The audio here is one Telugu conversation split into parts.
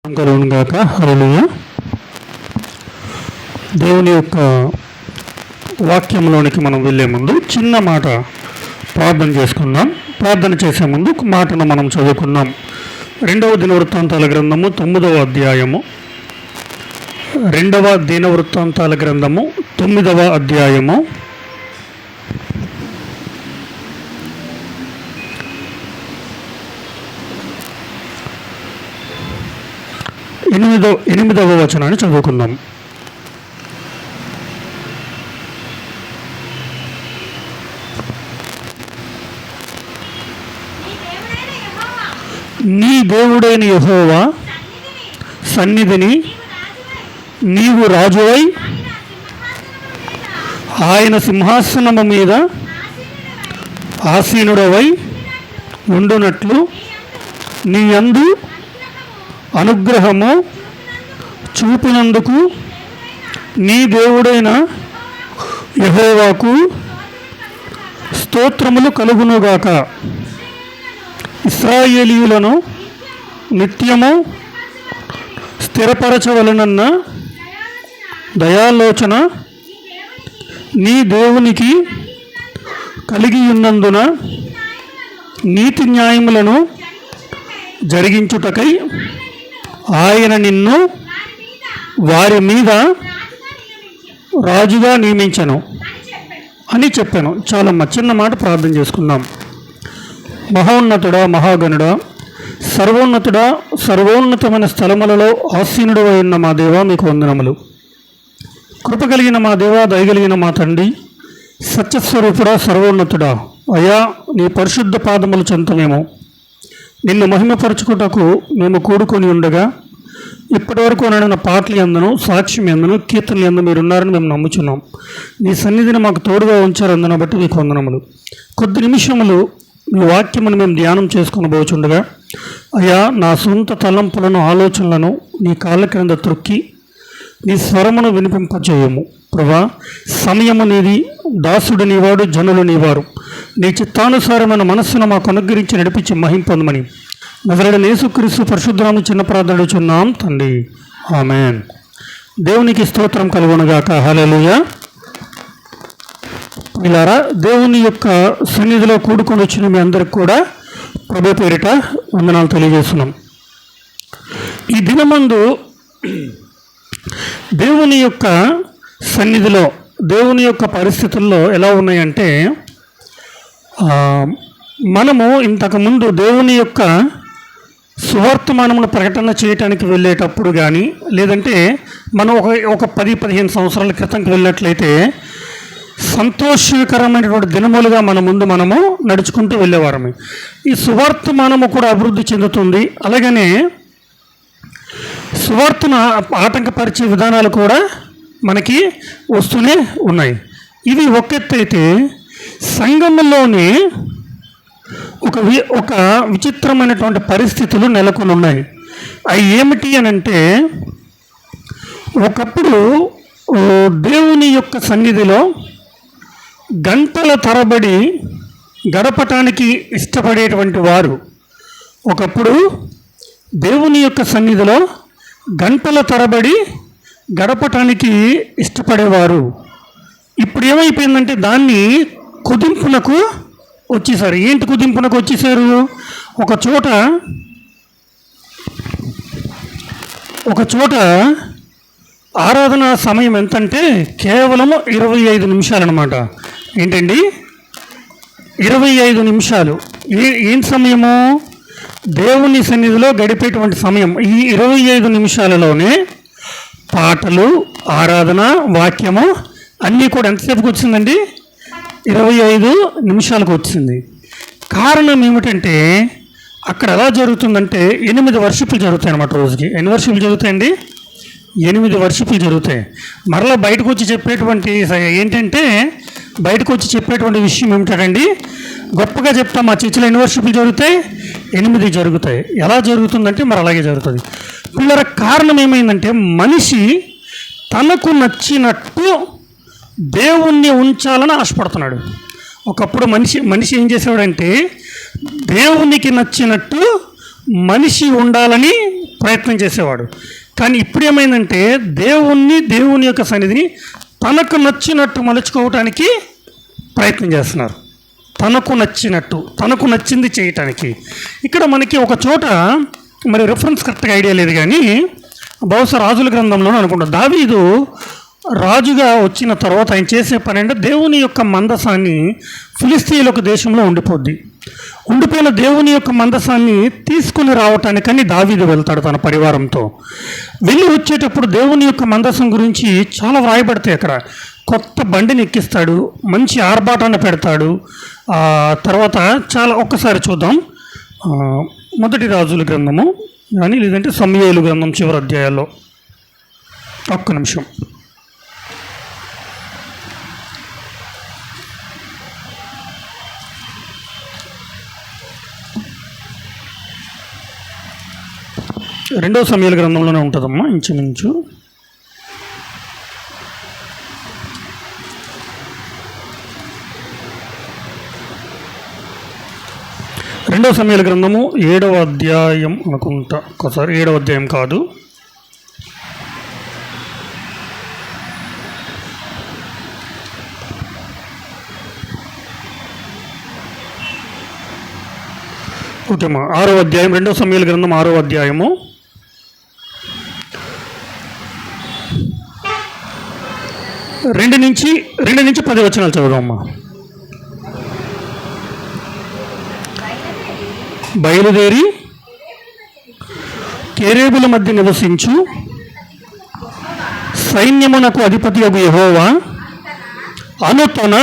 కలుగునుగాక. హల్లెలూయా. దేవుని యొక్క వాక్యంలోనికి మనం వెళ్ళే ముందు చిన్న మాట ప్రార్థన చేసుకుందాం. ప్రార్థన చేసే ముందు ఒక మాటను మనం చదువుకుందాం. 2వ దినవృత్తాంతాల గ్రంథము 9వ అధ్యాయము. 2వ దినవృత్తాంతాల గ్రంథము 9వ అధ్యాయము 8వ వచనాన్ని చదువుకుందాం. నీ దేవుడైన యెహోవా సన్నిధిని నీవు రాజువై ఆయన సింహాసనము మీద ఆసీనుడవై ఉండునట్లు నీ యందు అనుగ్రహము చూపినందుకు నీ దేవుడైన యెహోవాకు స్తోత్రములు కలుగునుగాక. ఇశ్రాయేలీయులను నిత్యము స్థిరపరచవలనన్న దయాలోచన నీ దేవునికి కలిగి ఉన్నందున నీతి న్యాయములను జరిగించుటకై ఆయన నిన్ను వారి మీద రాజుగా నియమించను అని చెప్పాను. చాలా చిన్న మాట ప్రార్థన చేసుకుందాం. మహోన్నతుడా, మహాగణుడా, సర్వోన్నతుడా, సర్వోన్నతమైన స్థలములలో ఆసీనుడు అయిన మా దేవా, మీకు వందనములు. కృప కలిగిన మా దేవా, దయగలిగిన మా తండ్రి, సత్యస్వరూపుడా, సర్వోన్నతుడా, అయా నీ పరిశుద్ధ పాదములు చెంత మేము నిన్ను మహిమపరచుకుటకు మేము కూడుకొని ఉండగా ఇప్పటివరకు నడిన పాటలు ఎందును, సాక్ష్యం ఎందును, కీర్తనలు ఎందు మీరు ఉన్నారని మేము నమ్ముచున్నాం. నీ సన్నిధిని మాకు తోడుగా ఉంచారందున బట్టి మీకు వందనములు. కొద్ది నిమిషములు నీ వాక్యమును మేము ధ్యానం చేసుకుని పోచుండగా అయ్యా నా సొంత తలంపులను, ఆలోచనలను నీ కాళ్ళ క్రింద త్రొక్కి నీ స్వరమును వినిపింపచేయము. ప్రభా, సమయము నీది, దాసుడు నీవాడు, జనులు నీవారు. నీ చిత్తానుసారమైన మనస్సును మాకు అనుగ్రహించి నడిపించి మహింపొందమని నజరేయుడైన యేసుక్రీస్తు పరిశుద్ధనామమున చిన్న ప్రార్థన అడుగుచున్నాం తండ్రి, ఆమేన్. దేవునికి స్తోత్రం కలుగునుగాక. హల్లెలూయా. ప్రియులారా, దేవుని యొక్క సన్నిధిలో కూడుకొని వచ్చిన మీ అందరికి కూడా ప్రభు పేరిట వందనాలు తెలియజేస్తున్నాం. ఈ దినమందు దేవుని యొక్క సన్నిధిలో, దేవుని యొక్క పరిస్థితుల్లో ఎలా ఉన్నాయంటే, మనము ఇంతకుముందు దేవుని యొక్క సువార్తమానమును ప్రకటన చేయటానికి వెళ్ళేటప్పుడు కానీ, లేదంటే మనం ఒక 10-15 సంవత్సరాల క్రితంకి వెళ్ళినట్లయితే సంతోషకరమైనటువంటి దినములుగా మన ముందు మనము నడుచుకుంటూ వెళ్ళేవారము. ఈ సువార్తమానము కూడా అభివృద్ధి చెందుతుంది. అలాగనే సువార్తను ఆటంకపరిచే విధానాలు కూడా మనకి వస్తూనే ఉన్నాయి. ఇవి ఒక ఎత్తు అయితే, సంఘంలోని ఒక విచిత్రమైనటువంటి పరిస్థితులు నెలకొని ఉన్నాయి. అవి ఏమిటి అని అంటే, ఒకప్పుడు దేవుని యొక్క సన్నిధిలో గంటల తరబడి గడపటానికి ఇష్టపడేటువంటి వారు, ఒకప్పుడు దేవుని యొక్క సన్నిధిలో గంటల తరబడి గడపటానికి ఇష్టపడేవారు. ఇప్పుడు ఏమైపోయిందంటే దాన్ని కుదింపునకు వచ్చేసారు. ఏంటి కుదింపునకు వచ్చేసారు? ఒక చోట ఆరాధన సమయం ఎంతంటే కేవలం 25 నిమిషాలు అన్నమాట. ఏంటండి, 25 నిమిషాలు. ఏం సమయము? దేవుని సన్నిధిలో గడిపేటువంటి సమయం. ఈ 25 నిమిషాలలోనే పాటలు, ఆరాధన, వాక్యము అన్నీ కూడా ఎంతసేపుకి వచ్చిందండి? 25 నిమిషాలకు వచ్చింది. కారణం ఏమిటంటే, అక్కడ ఎలా జరుగుతుందంటే 8 వర్షిపులు జరుగుతాయి అన్నమాట. రోజుకి ఎన్ని వర్షిపులు జరుగుతాయండి? 8 వర్షిపులు జరుగుతాయి. మరలా బయటకు వచ్చి చెప్పేటువంటి విషయం ఏమిటండి, గొప్పగా చెప్తాం మా చర్చిలో ఎన్ని వర్షిపులు జరుగుతాయి? 8 జరుగుతాయి. ఎలా జరుగుతుందంటే మరి అలాగే జరుగుతుంది. పిల్లల కారణం ఏమైందంటే, మనిషి తనకు నచ్చినట్టు దేవుణ్ణి ఉంచాలని ఆశపడుతున్నాడు. ఒకప్పుడు మనిషి ఏం చేసేవాడంటే, దేవునికి నచ్చినట్టు మనిషి ఉండాలని ప్రయత్నం చేసేవాడు. కానీ ఇప్పుడు ఏమైందంటే దేవుని యొక్క సన్నిధిని తనకు నచ్చినట్టు మలుచుకోవటానికి ప్రయత్నం చేస్తున్నారు. తనకు నచ్చింది చేయటానికి. ఇక్కడ మనకి ఒక చోట మరి రెఫరెన్స్ కరెక్ట్గా ఐడియా లేదు, కానీ బహుశా రాజుల గ్రంథంలోనే అనుకుంటా, దావీదు రాజుగా వచ్చిన తర్వాత ఆయన చేసే పని అంటే దేవుని యొక్క మందసాన్ని ఫిలిస్తీయులకు దేశంలో ఉండిపోయిన దేవుని యొక్క మందసాన్ని తీసుకుని రావటానికని దావీదు వెళ్తాడు తన పరివారంతో. వెళ్ళి వచ్చేటప్పుడు దేవుని యొక్క మందసం గురించి చాలా వ్రాయబడతాయి అక్కడ. కొత్త బండిని ఎక్కిస్తాడు, మంచి ఆర్భాటాన్ని పెడతాడు. తర్వాత చాలా ఒక్కసారి చూద్దాం. మొదటి రాజుల గ్రంథము కానీ లేదంటే సమూయేలు గ్రంథం చివరి అధ్యాయాల్లో ఒక్క నిమిషం. రెండో సమూయేలు గ్రంథంలోనే ఉంటుందమ్మా ఇంచుమించు. రెండో సమూయేలు గ్రంథము 7వ అధ్యాయం అనుకుంటా, ఒకసారి 7వ అధ్యాయం కాదు, ఓకేమ్మా 6వ అధ్యాయం, రెండో సమూయేలు గ్రంథం 6వ అధ్యాయము 2 నుంచి 10 వచనాలు చదువుదామమ్మా. బయలుదేరి కేరేబుల మధ్య నివసించు సైన్యమునకు అధిపతియగు యెహోవా అను తన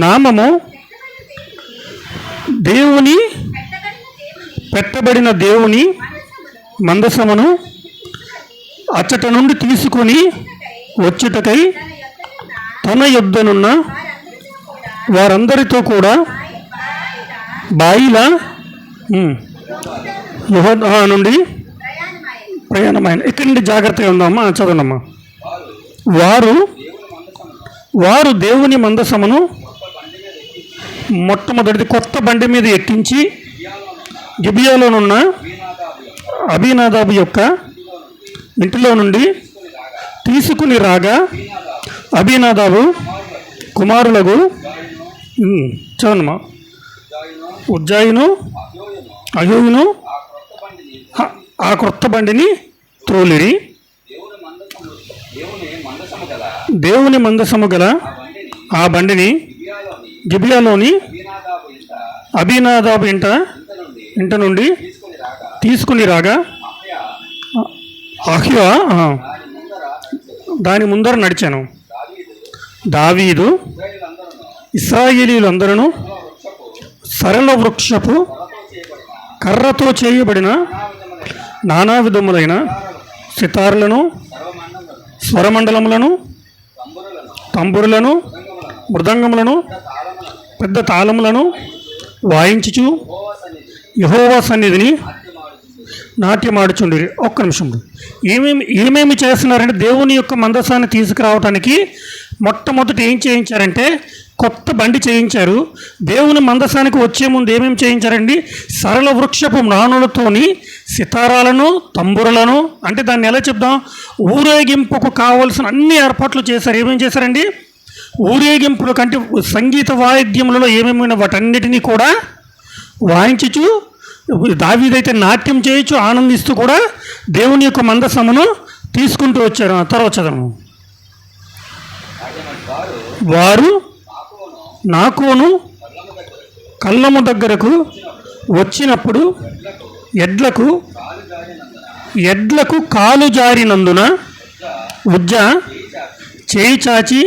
నామము పెట్టబడిన దేవుని మందసమును అచ్చట నుండి తీసుకొని వచ్చుటకై తన యొద్దనున్న వారందరితో కూడా బాయిల నుండి ప్రయాణమైన. ఇక్కడి నుండి జాగ్రత్తగా ఉందామా, చదవనమ్మా. వారు దేవుని మందసమును మొట్టమొదటిది కొత్త బండి మీద ఎక్కించి గిబియాలోనున్న అబీనాదాబు యొక్క ఇంటిలో నుండి తీసుకుని రాగా అబీనాదాబు కుమారులకు చదవనమ్మా ఉజ్జాయిను అయోయును ఆ క్రొత్త బండిని త్రోలిరి. దేవుని మందసము గల ఆ బండిని గిబియాలోని అబీనాదాబు ఇంట నుండి తీసుకుని రాగా అహ్యా దాని ముందర నడిచాను. దావీదు ఇశ్రాయేలీయులందరూ సరళ వృక్షపు కర్రతో చేయబడిన నానా విధములైన సితారులను, స్వరమండలములను, తంబురులను, మృదంగములను, పెద్ద తాళములను వాయించుచు యెహోవా సన్నిధిని నాట్యమాడుచుండిరి. ఒక్క నిమిషం. ఏమేమి చేస్తున్నారంటే దేవుని యొక్క మందసాన్ని తీసుకురావటానికి మొట్టమొదటి ఏం చేయించారంటే కొత్త బండి చేయించారు. దేవుని మందసానికి వచ్చే ముందు ఏమేమి చేయించారండి? సరళ వృక్షపు నాణులతోని సితారాలను, తంబురలను, అంటే దాన్ని ఎలా చెప్దాం, ఊరేగింపుకు కావలసిన అన్ని ఏర్పాట్లు చేశారు. ఏమేమి చేశారండి? ఊరేగింపులు కంటే సంగీత వాయిద్యములలో ఏమేమి వాటన్నిటినీ కూడా వాయించుచు, దావీదైతే నాట్యం చేయొచ్చు, ఆనందిస్తూ కూడా దేవుని యొక్క మందసమును తీసుకుంటూ వచ్చారు. తర్వాత చదవము. వారు నాకోను కళ్ళము దగ్గరకు వచ్చినప్పుడు ఎడ్లకు కాలు జారినందున ఉజ్జా చేయి చాచి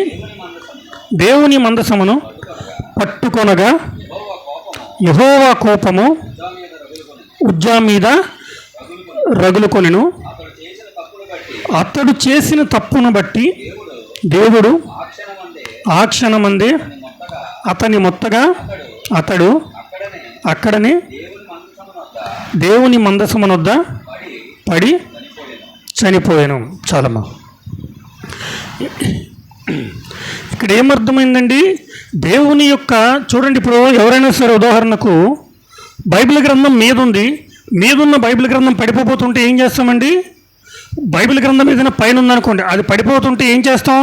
దేవుని మందసమును పట్టుకొనగా యెహోవా కోపము ఉజ్జా మీద రగులుకొనెను. అతడు చేసిన తప్పును బట్టి దేవుడు ఆ క్షణమందే అతని మొత్తగా అతడు అక్కడనే దేవుని మందసమునొద్ద పడి చనిపోయాను. చాలమ్మా. ఇక్కడ ఏమర్థమైందండి? దేవుని యొక్క చూడండి, ఇప్పుడు ఎవరైనా సరే ఉదాహరణకు బైబిల్ గ్రంథం మీద ఉంది, మీదున్న బైబిల్ గ్రంథం పడిపోతుంటే ఏం చేస్తామండి? బైబిల్ గ్రంథం ఏదైనా పైన ఉందనుకోండి, అది పడిపోతుంటే ఏం చేస్తాం?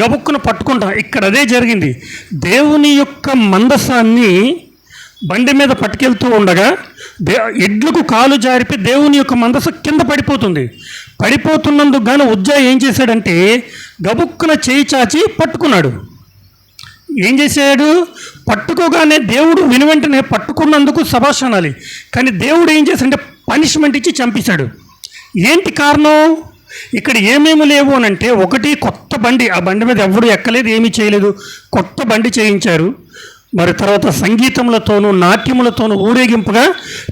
గబుక్కును పట్టుకుంటాం. ఇక్కడ అదే జరిగింది. దేవుని యొక్క మందసాన్ని బండి మీద పట్టుకెళ్తూ ఉండగా ఎడ్లకు కాలు జారిపి దేవుని యొక్క మందస కింద పడిపోతుంది. పడిపోతున్నందుకు గాను ఉజ్జా ఏం చేశాడంటే గబుక్కున చేయి చాచి పట్టుకున్నాడు. ఏం చేశాడు? పట్టుకోగానే దేవుడు వెంటనే పట్టుకున్నందుకు శభాష్ అనాలి. కానీ దేవుడు ఏం చేశాడంటే పనిష్మెంట్ ఇచ్చి చంపేశాడు. ఏంటి కారణం? ఇక్కడ ఏమేమి లేవు అని అంటే, ఒకటి కొత్త బండి, ఆ బండి మీద ఎవరు ఎక్కలేదు, ఏమీ చేయలేదు, కొత్త బండి చేయించారు. మరి తర్వాత సంగీతములతోనూ నాట్యములతోనూ ఊరేగింపుగా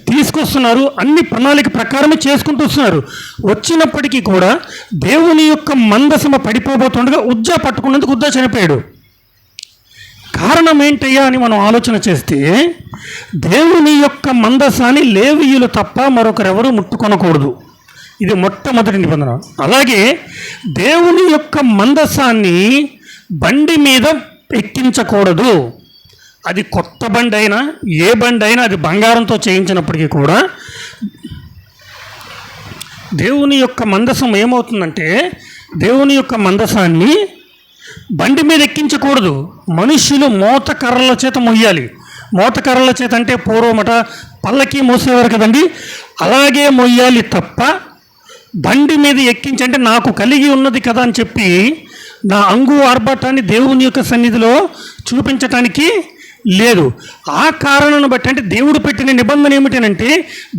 తీసుకొస్తున్నారు. అన్ని ప్రణాళిక ప్రకారమే చేసుకుంటూ వస్తున్నారు. వచ్చినప్పటికీ కూడా దేవుని యొక్క మందసమ పడిపోబోతుండగా ఉజ్జా పట్టుకున్నందుకు ఉజ్జా చనిపోయాడు. కారణం ఏంటయ్యా అని మనం ఆలోచన చేస్తే, దేవుని యొక్క మందసాన్ని లేవీయులు తప్ప మరొకరెవరూ ముట్టుకొనకూడదు. ఇది మొట్టమొదటి నిబంధన. అలాగే దేవుని యొక్క మందసాన్ని బండి మీద ఎక్కించకూడదు. అది కొత్త బండి అయినా ఏ బండి అయినా, అది బంగారంతో చేయించినప్పటికీ కూడా దేవుని యొక్క మందసం ఏమవుతుందంటే, దేవుని యొక్క మందసాన్ని బండి మీద ఎక్కించకూడదు. మనుష్యులు మోతకర్రల చేత మొయ్యాలి. మోతకర్రల చేత అంటే పూర్వమట పల్లకి మోసేవారు కదండి, అలాగే మొయ్యాలి తప్ప బండి మీద ఎక్కించంటే నాకు కలిగి ఉన్నది కదా అని చెప్పి నా అంగు ఆర్భాటాన్ని దేవుని యొక్క సన్నిధిలో చూపించటానికి లేదు. ఆ కారణాన్ని బట్టి అంటే దేవుడు పెట్టిన నిబంధన ఏమిటంటే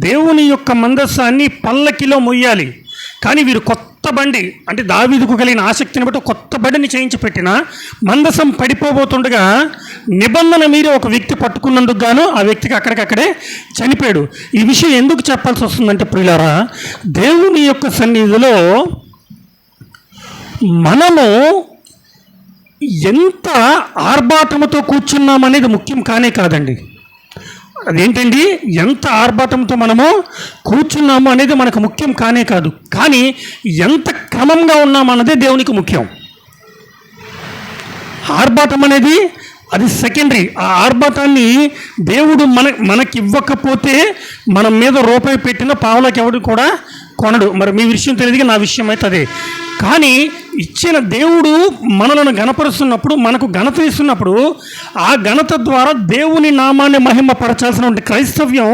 దేవుని యొక్క మందసాన్ని పల్లకిలో మొయ్యాలి. కానీ వీరు కొత్త బండి అంటే దావీదుకు కలిగిన ఆసక్తిని బట్టి కొత్త బండిని చేయించి పెట్టిన మందసం పడిపోబోతుండగా నిబంధన మీరే ఒక వ్యక్తి పట్టుకున్నందుకు గాను ఆ వ్యక్తికి అక్కడికక్కడే చనిపోయాడు. ఈ విషయం ఎందుకు చెప్పాల్సి వస్తుందంటే ప్రియులారా, దేవుని యొక్క సన్నిధిలో మనము ఎంత ఆర్భాటముతో కూర్చున్నామనేది ముఖ్యం కానే కాదండి. అదేంటండి, ఎంత ఆర్భాటంతో మనము కూర్చున్నాము అనేది మనకు ముఖ్యం కానే కాదు. కానీ ఎంత క్రమంగా ఉన్నామన్నదే దేవునికి ముఖ్యం. ఆర్భాటం అనేది అది సెకండరీ. ఆ ఆర్భాటాన్ని దేవుడు మనకి ఇవ్వకపోతే మన మీద రూపాయి పెట్టిన పావులకి ఎవడు కూడా కొనడు. మరి మీ విషయం తెలియదు, నా విషయం అయితే అదే. కానీ ఇచ్చిన దేవుడు మనలను ఘనపరుస్తున్నప్పుడు, మనకు ఘనత ఇస్తున్నప్పుడు ఆ ఘనత ద్వారా దేవుని నామాన్ని మహిమపరచాల్సిన క్రైస్తవ్యం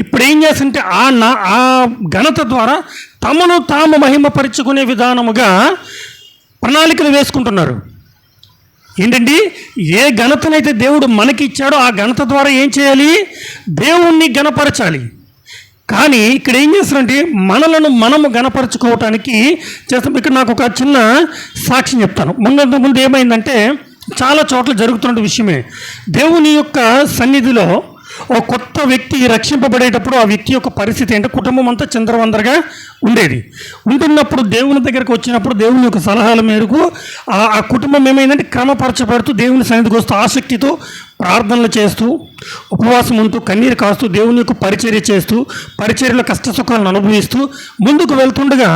ఇప్పుడు ఏం చేస్తుంటే ఆ ఘనత ద్వారా తమను తాము మహిమపరుచుకునే విధానముగా ప్రణాళికలు వేసుకుంటున్నారు. ఏంటండి, ఏ ఘనతనైతే దేవుడు మనకి ఇచ్చాడో ఆ ఘనత ద్వారా ఏం చేయాలి? దేవుణ్ణి ఘనపరచాలి. కానీ ఇక్కడ ఏం చేస్తారంటే మనలను మనము గణపరచుకోవటానికి చేస్తాం. ఇక్కడ నాకు ఒక చిన్న సాక్ష్యం చెప్తాను. ముందు ఏమైందంటే, చాలా చోట్ల జరుగుతున్న విషయమే. దేవుని యొక్క సన్నిధిలో ఒక కొత్త వ్యక్తి రక్షింపబడేటప్పుడు ఆ వ్యక్తి యొక్క పరిస్థితి అంటే కుటుంబం అంతా చిందరవందరగా ఉండేది. ఉంటున్నప్పుడు దేవుని దగ్గరికి వచ్చినప్పుడు దేవుని యొక్క సలహాల మేరకు ఆ కుటుంబం ఏమైందంటే క్రమపరచబడుతూ దేవుని సన్నిధికి వస్తూ ఆసక్తితో ప్రార్థనలు చేస్తూ ఉపవాసం ఉంటూ కన్నీరు కాస్తూ దేవుని యొక్క పరిచర్య చేస్తూ పరిచర్యలో కష్ట సుఖాలను అనుభవిస్తూ ముందుకు వెళ్తుండగా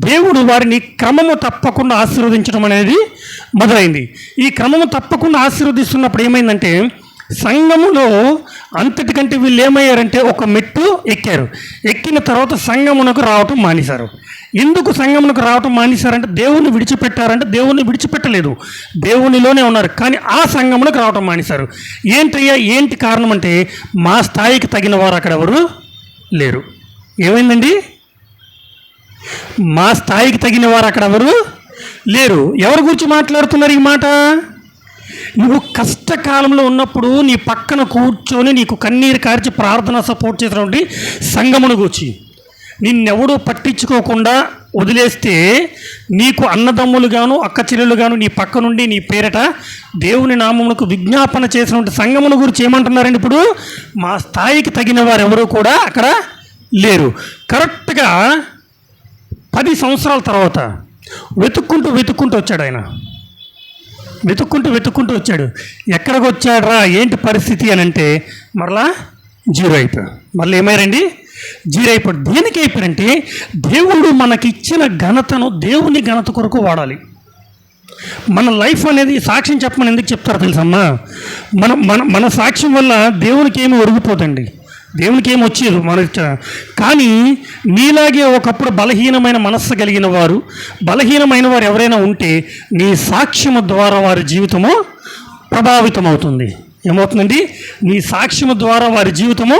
దేవుడు వారిని క్రమము తప్పకుండా ఆశీర్వదించడం అనేది మొదలైంది. ఈ క్రమము తప్పకుండా ఆశీర్వదిస్తున్నప్పుడు ఏమైందంటే సంఘములో అంతటికంటే వీళ్ళు ఏమయ్యారంటే ఒక మెట్టు ఎక్కారు. ఎక్కిన తర్వాత సంఘమునకు రావటం మానేశారు. ఎందుకు సంఘమునకు రావటం మానేశారంటే దేవుని విడిచిపెట్టారంటే దేవుని విడిచిపెట్టలేదు, దేవునిలోనే ఉన్నారు. కానీ ఆ సంఘమునకు రావటం మానేశారు. ఏంటి కారణం అంటే మా స్థాయికి తగిన వారు అక్కడ ఎవరు లేరు. ఏమైందండి? మా స్థాయికి తగిన వారు అక్కడ ఎవరు లేరు. ఎవరి గురించి మాట్లాడుతున్నారు ఈ మాట? నువ్వు కష్టకాలంలో ఉన్నప్పుడు నీ పక్కన కూర్చొని నీకు కన్నీరు కార్చి ప్రార్థన సపోర్ట్ చేసినటువంటి సంఘమును గూర్చి నిన్నెవడూ పట్టించుకోకుండా వదిలేస్తే నీకు అన్నదమ్ములుగాను అక్క చెల్లెలుగాను నీ పక్క నుండి నీ పేరట దేవుని నామమునకు విజ్ఞాపన చేసినటువంటి సంఘమును గురించి ఏమంటున్నారండి? ఇప్పుడు మా స్థాయికి తగిన వారు ఎవరు కూడా అక్కడ లేరు. కరెక్ట్గా 10 సంవత్సరాల తర్వాత వెతుక్కుంటూ వచ్చాడు ఆయన. వెతుక్కుంటూ వచ్చాడు. ఎక్కడికి వచ్చాడరా, ఏంటి పరిస్థితి అని అంటే మరలా జీరో అయిపోయాడు. మళ్ళీ ఏమయ్యారండి? జీరో అయిపోయాడు. దేనికి అయిపోయారంటే దేవుడు మనకిచ్చిన ఘనతను దేవుని ఘనత కొరకు వాడాలి. మన లైఫ్ అనేది సాక్ష్యం చెప్పమని ఎందుకు చెప్తారో తెలుసమ్మా? మన సాక్ష్యం వల్ల దేవునికి ఏమి ఒరిగిపోదండి. దేవునికి ఏం వచ్చేది కానీ నీలాగే ఒకప్పుడు బలహీనమైన మనస్సు కలిగిన వారు, బలహీనమైన వారు ఎవరైనా ఉంటే నీ సాక్ష్యము ద్వారా వారి జీవితము ప్రభావితమవుతుంది. ఏమవుతుందండి? నీ సాక్ష్యము ద్వారా వారి జీవితము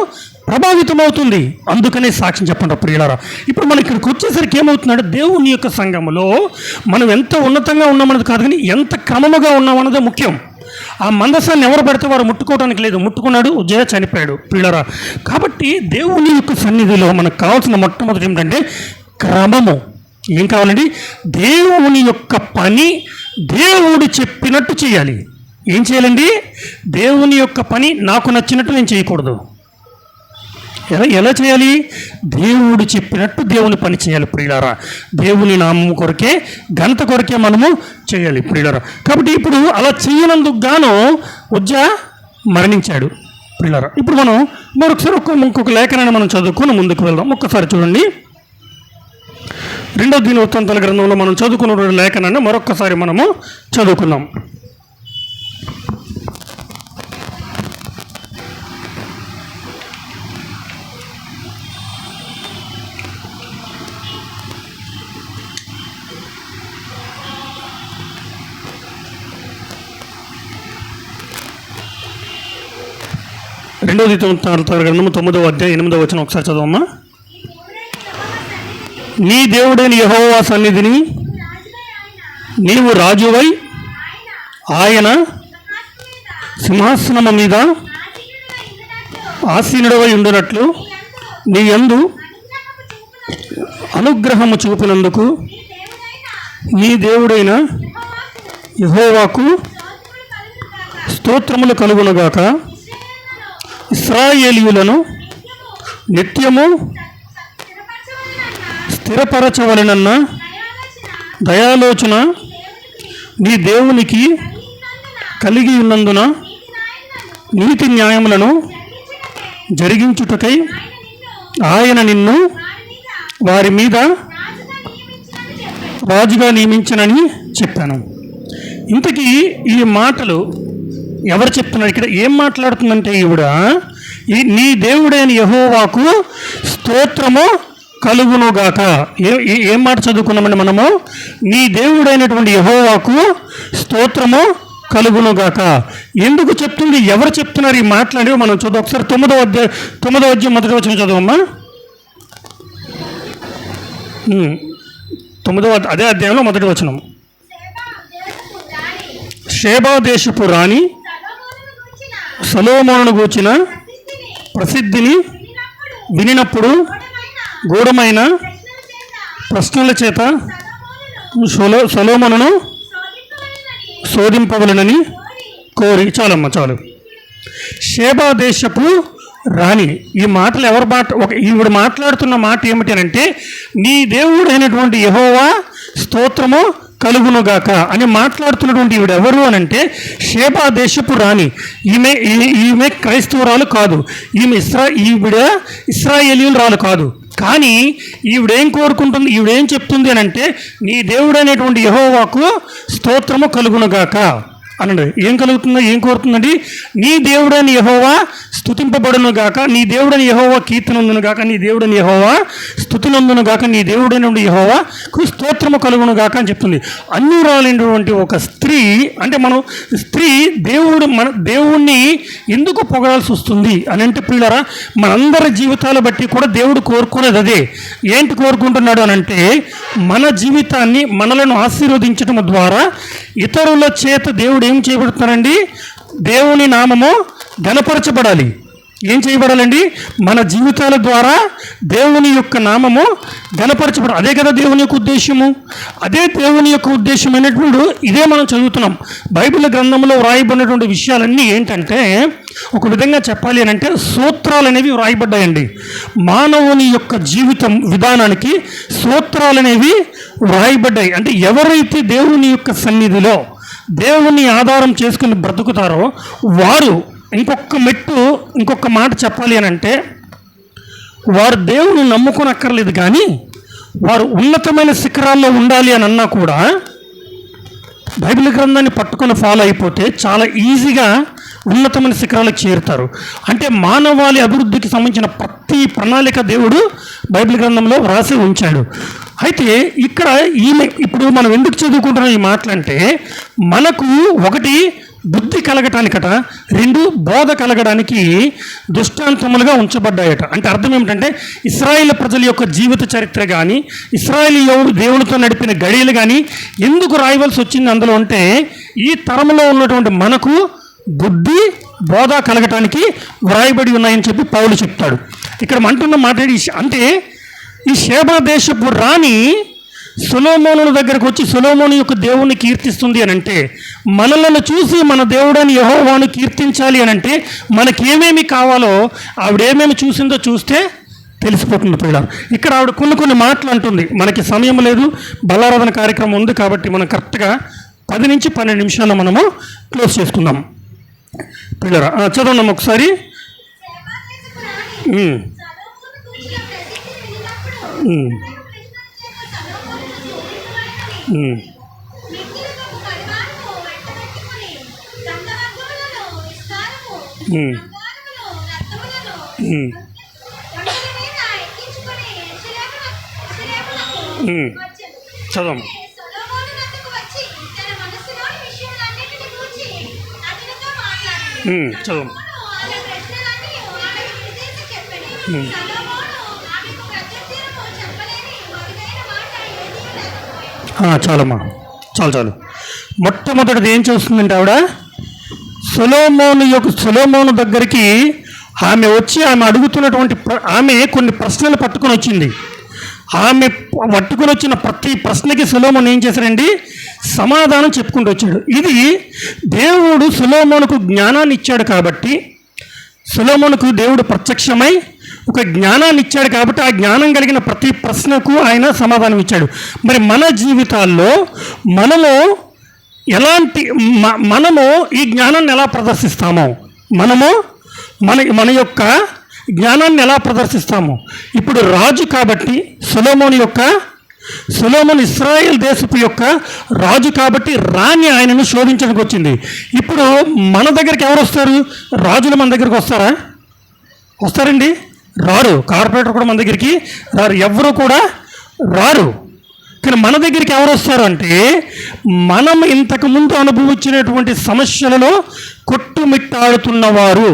ప్రభావితమవుతుంది. అందుకనే సాక్ష్యం చెప్పండి ప్రియులారా. ఇప్పుడు మనం ఇక్కడికి వచ్చేసరికి ఏమవుతున్నాడు? దేవుని యొక్క సంఘములో మనం ఎంత ఉన్నతంగా ఉన్నామన్నది కాదు, కానీ ఎంత క్రమముగా ఉన్నామన్నదే ముఖ్యం. ఆ మందసాన్ని ఎవరు పడితే వారు ముట్టుకోవడానికి లేదు. ముట్టుకున్నాడు, ఉజ్జయ చనిపోయాడు ప్రియులారా. కాబట్టి దేవుని యొక్క సన్నిధిలో మనకు కావాల్సిన మొట్టమొదటి ఏమిటంటే క్రమము. ఏం కావాలండి? దేవుని యొక్క పని దేవుడు చెప్పినట్టు చేయాలి. ఏం చేయాలండి? దేవుని యొక్క పని నాకు నచ్చినట్టు నేను చేయకూడదు. ఎలా చేయాలి? దేవుడు చెప్పినట్టు దేవుని పని చేయాలి ప్రియులారా. దేవుని నామం కొరకే, ఘనత కొరకే మనము చేయాలి ప్రియులారా. కాబట్టి ఇప్పుడు అలా చేయనందుకు గాను ఉజ్జా మరణించాడు ప్రియులారా. ఇప్పుడు మనం మరొకసారి ఇంకొక లేఖనాన్ని మనం చదువుకొని ముందుకు వెళ్దాం. ఒక్కసారి చూడండి, 2వ దినవృత్తాంతాల గ్రంథంలో మనం చదువుకున్న లేఖనాన్ని మరొక్కసారి మనము చదువుకుందాం. రెండవ దినవృత్తాంతాల గ్రంథము 9వ అధ్యాయం 8వ వచనం ఒకసారి చదవమ్మా. నీ దేవుడైన యెహోవా సన్నిధిని నీవు రాజువై ఆయన సింహాసనము మీద ఆసీనుడవై ఉండునట్లు నీ యందు అనుగ్రహము చూపినందుకు నీ దేవుడైన యెహోవాకు స్తోత్రములు కలుగునుగాక. ఇశ్రాయేలీయులను నిత్యము స్థిరపరచవలెనన్న దయాలోచన నీ దేవునికి కలిగి ఉన్నందున నీతి న్యాయములను జరిగించుటకై ఆయన నిన్ను వారి మీద రాజుగా నియమించనని చెప్పాను. ఇంతకీ ఈ మాటలు ఎవరు చెప్తున్నారు? ఇక్కడ ఏం మాట్లాడుతుందంటే ఈవిడ నీ దేవుడైన యెహోవాకు స్తోత్రము కలుగునుగాక. ఏం మాట చదువుకున్నామండి మనము? నీ దేవుడైనటువంటి యెహోవాకు స్తోత్రము కలుగునుగాక. ఎందుకు చెప్తుంది? ఎవరు చెప్తున్నారు ఈ మాట్లాడి మనం చదువు. ఒకసారి 9వ అధ్యాయం 1వ వచనం చదవమ్మా. 9వ అదే అధ్యాయంలో 1వ వచనం. షేబా దేశపు రాణి సొలొమోనును గూర్చిన ప్రసిద్ధిని వినినప్పుడు గూఢమైన ప్రశ్నల చేత సొలొమోనును శోధింపవలెనని కోరి. చాలమ్మ చాలు. షేబా దేశపు రాణి. ఈ మాటలు ఎవరు ఈవిడ మాట్లాడుతున్న మాట ఏమిటి అంటే నీ దేవుడైనటువంటి యెహోవా స్తోత్రము కలుగునుగాక అని మాట్లాడుతున్నటువంటి ఈవిడ ఎవరు అని అంటే షేబా దేశపు రాణి. ఈమె క్రైస్తవురాలు కాదు. ఈవిడ ఇశ్రాయేలీయురాలు కాదు. కానీ ఈవిడేం కోరుకుంటుంది? ఈవిడేం చెప్తుంది అని అంటే నీ దేవుడైనటువంటి యెహోవాకు స్తోత్రము కలుగునుగాక అనండి. ఏం కలుగుతుందో ఏం కోరుతుందండి? నీ దేవుడైన యెహోవా స్తుతింపబడును గాక, నీ దేవుడైన యెహోవా కీర్తనందును గాక, నీ దేవుడైన యెహోవా స్తుతినందును గాక, నీ దేవుడైన యెహోవా స్తోత్రము కలుగును గాక అని చెప్తుంది. అన్యురాలైనటువంటి ఒక స్త్రీ అంటే స్త్రీ మన దేవుణ్ణి ఎందుకు పొగడాల్సి వస్తుంది అని అంటే పిల్లరా, మనందరి జీవితాలు బట్టి కూడా దేవుడు కోరుకునేది అదే. ఏంటి కోరుకుంటున్నాడు అని అంటే మన జీవితాన్ని మనలను ఆశీర్వదించడం ద్వారా ఇతరుల చేత దేవుడు ఏం చేయబడుతున్నారండి? దేవుని నామము ఘనపరచబడాలి. ఏం చేయబడాలండి? మన జీవితాల ద్వారా దేవుని యొక్క నామము ఘనపరచబడాలి. అదే కదా దేవుని యొక్క ఉద్దేశము. అదే దేవుని యొక్క ఉద్దేశమైనటువంటి ఇదే మనం చదువుతున్నాం. బైబిల్ గ్రంథంలో వ్రాయబడినటువంటి విషయాలన్నీ ఏంటంటే ఒక విధంగా చెప్పాలి అని అంటే సూత్రాలు అనేవి వ్రాయబడ్డాయండి. మానవుని యొక్క జీవితం విధానానికి సూత్రాలు అనేవి వ్రాయబడ్డాయి. అంటే ఎవరైతే దేవుని యొక్క సన్నిధిలో దేవుని ఆధారం చేసుకుని బ్రతుకుతారో వారు ఇంకొక మాట చెప్పాలి అని అంటే వారు దేవుని నమ్ముకోనక్కర్లేదు, కానీ వారు ఉన్నతమైన శిఖరాల్లో ఉండాలి అని అన్నా కూడా బైబిల్ గ్రంథాన్ని పట్టుకొని ఫాలో అయిపోతే చాలా ఈజీగా ఉన్నతమైన శిఖరాలకు చేరుతారు. అంటే మానవాళి అభివృద్ధికి సంబంధించిన ప్రతి ప్రణాళిక దేవుడు బైబిల్ గ్రంథంలో వ్రాసి ఉంచాడు. అయితే ఇక్కడ ఇప్పుడు మనం ఎందుకు చదువుకుంటున్నాం ఈ మాటలంటే, మనకు ఒకటి బుద్ధి కలగటానికట, రెండు బోధ కలగడానికి దృష్టాంతములుగా ఉంచబడ్డాయట. అంటే అర్థం ఏమిటంటే, ఇశ్రాయేలు ప్రజల యొక్క జీవిత చరిత్ర కానీ, ఇశ్రాయేలీయులు దేవునితో నడిపిన గడియలు కానీ ఎందుకు రాయవలసి వచ్చింది అందులో అంటే, ఈ తరంలో ఉన్నటువంటి మనకు బుద్ధి బోధ కలగటానికి వ్రాయబడి ఉన్నాయని చెప్పి పౌలు చెప్తాడు. ఇక్కడ అంటున్న మాట అంటే, ఈ షేబా దేశపు రాణి సొలొమోను దగ్గరకు వచ్చి సొలొమోను యొక్క దేవుణ్ణి కీర్తిస్తుంది అని అంటే, మనలను చూసి మన దేవుడని యెహోవాను కీర్తించాలి అని అంటే మనకేమేమి కావాలో ఆవిడేమేమి చూసిందో చూస్తే తెలిసిపోతుంది పిల్లలు. ఇక్కడ ఆవిడ కొన్ని మాటలు అంటుంది. మనకి సమయం లేదు, బలారాధన కార్యక్రమం ఉంది కాబట్టి మనం కరెక్ట్గా 10 నుంచి 12 నిమిషాలు మనము క్లోజ్ చేసుకుందాం. పిల్లరా చదవండి ఒకసారి. చదవం. చదవం. చాలమ్మా, చాలు. మొట్టమొదటిది ఏం చేస్తుందంటే ఆవిడ సొలొమోను దగ్గరికి ఆమె వచ్చి ఆమె అడుగుతున్నటువంటి ఆమె కొన్ని ప్రశ్నలు పట్టుకొని వచ్చింది. ఆమె పట్టుకొని వచ్చిన ప్రతి ప్రశ్నకి సొలొమోను ఏం చేశారండి, సమాధానం చెప్పుకుంటూ వచ్చాడు. ఇది దేవుడు సొలొమోనుకు జ్ఞానాన్ని ఇచ్చాడు కాబట్టి, సొలొమోనుకు దేవుడు ప్రత్యక్షమై ఒక జ్ఞానాన్ని ఇచ్చాడు కాబట్టి ఆ జ్ఞానం కలిగిన ప్రతి ప్రశ్నకు ఆయన సమాధానం ఇచ్చాడు. మరి మన జీవితాల్లో మనము ఈ జ్ఞానాన్ని ఎలా ప్రదర్శిస్తామో, మన యొక్క జ్ఞానాన్ని ఎలా ప్రదర్శిస్తామో. ఇప్పుడు రాజు కాబట్టి సొలొమోను ఇశ్రాయేల్ దేశపు యొక్క రాజు కాబట్టి రాణి ఆయనను శోధించడానికి వచ్చింది. ఇప్పుడు మన దగ్గరికి ఎవరు వస్తారు? రాజులు మన దగ్గరికి వస్తారండి? రారు. కార్పొరేటర్ కూడా మన దగ్గరికి రారు, ఎవరు కూడా రారు. కానీ మన దగ్గరికి ఎవరు వస్తారు అంటే, మనం ఇంతకుముందు అనుభవించినటువంటి సమస్యలలో కొట్టుమిట్టాడుతున్నవారు,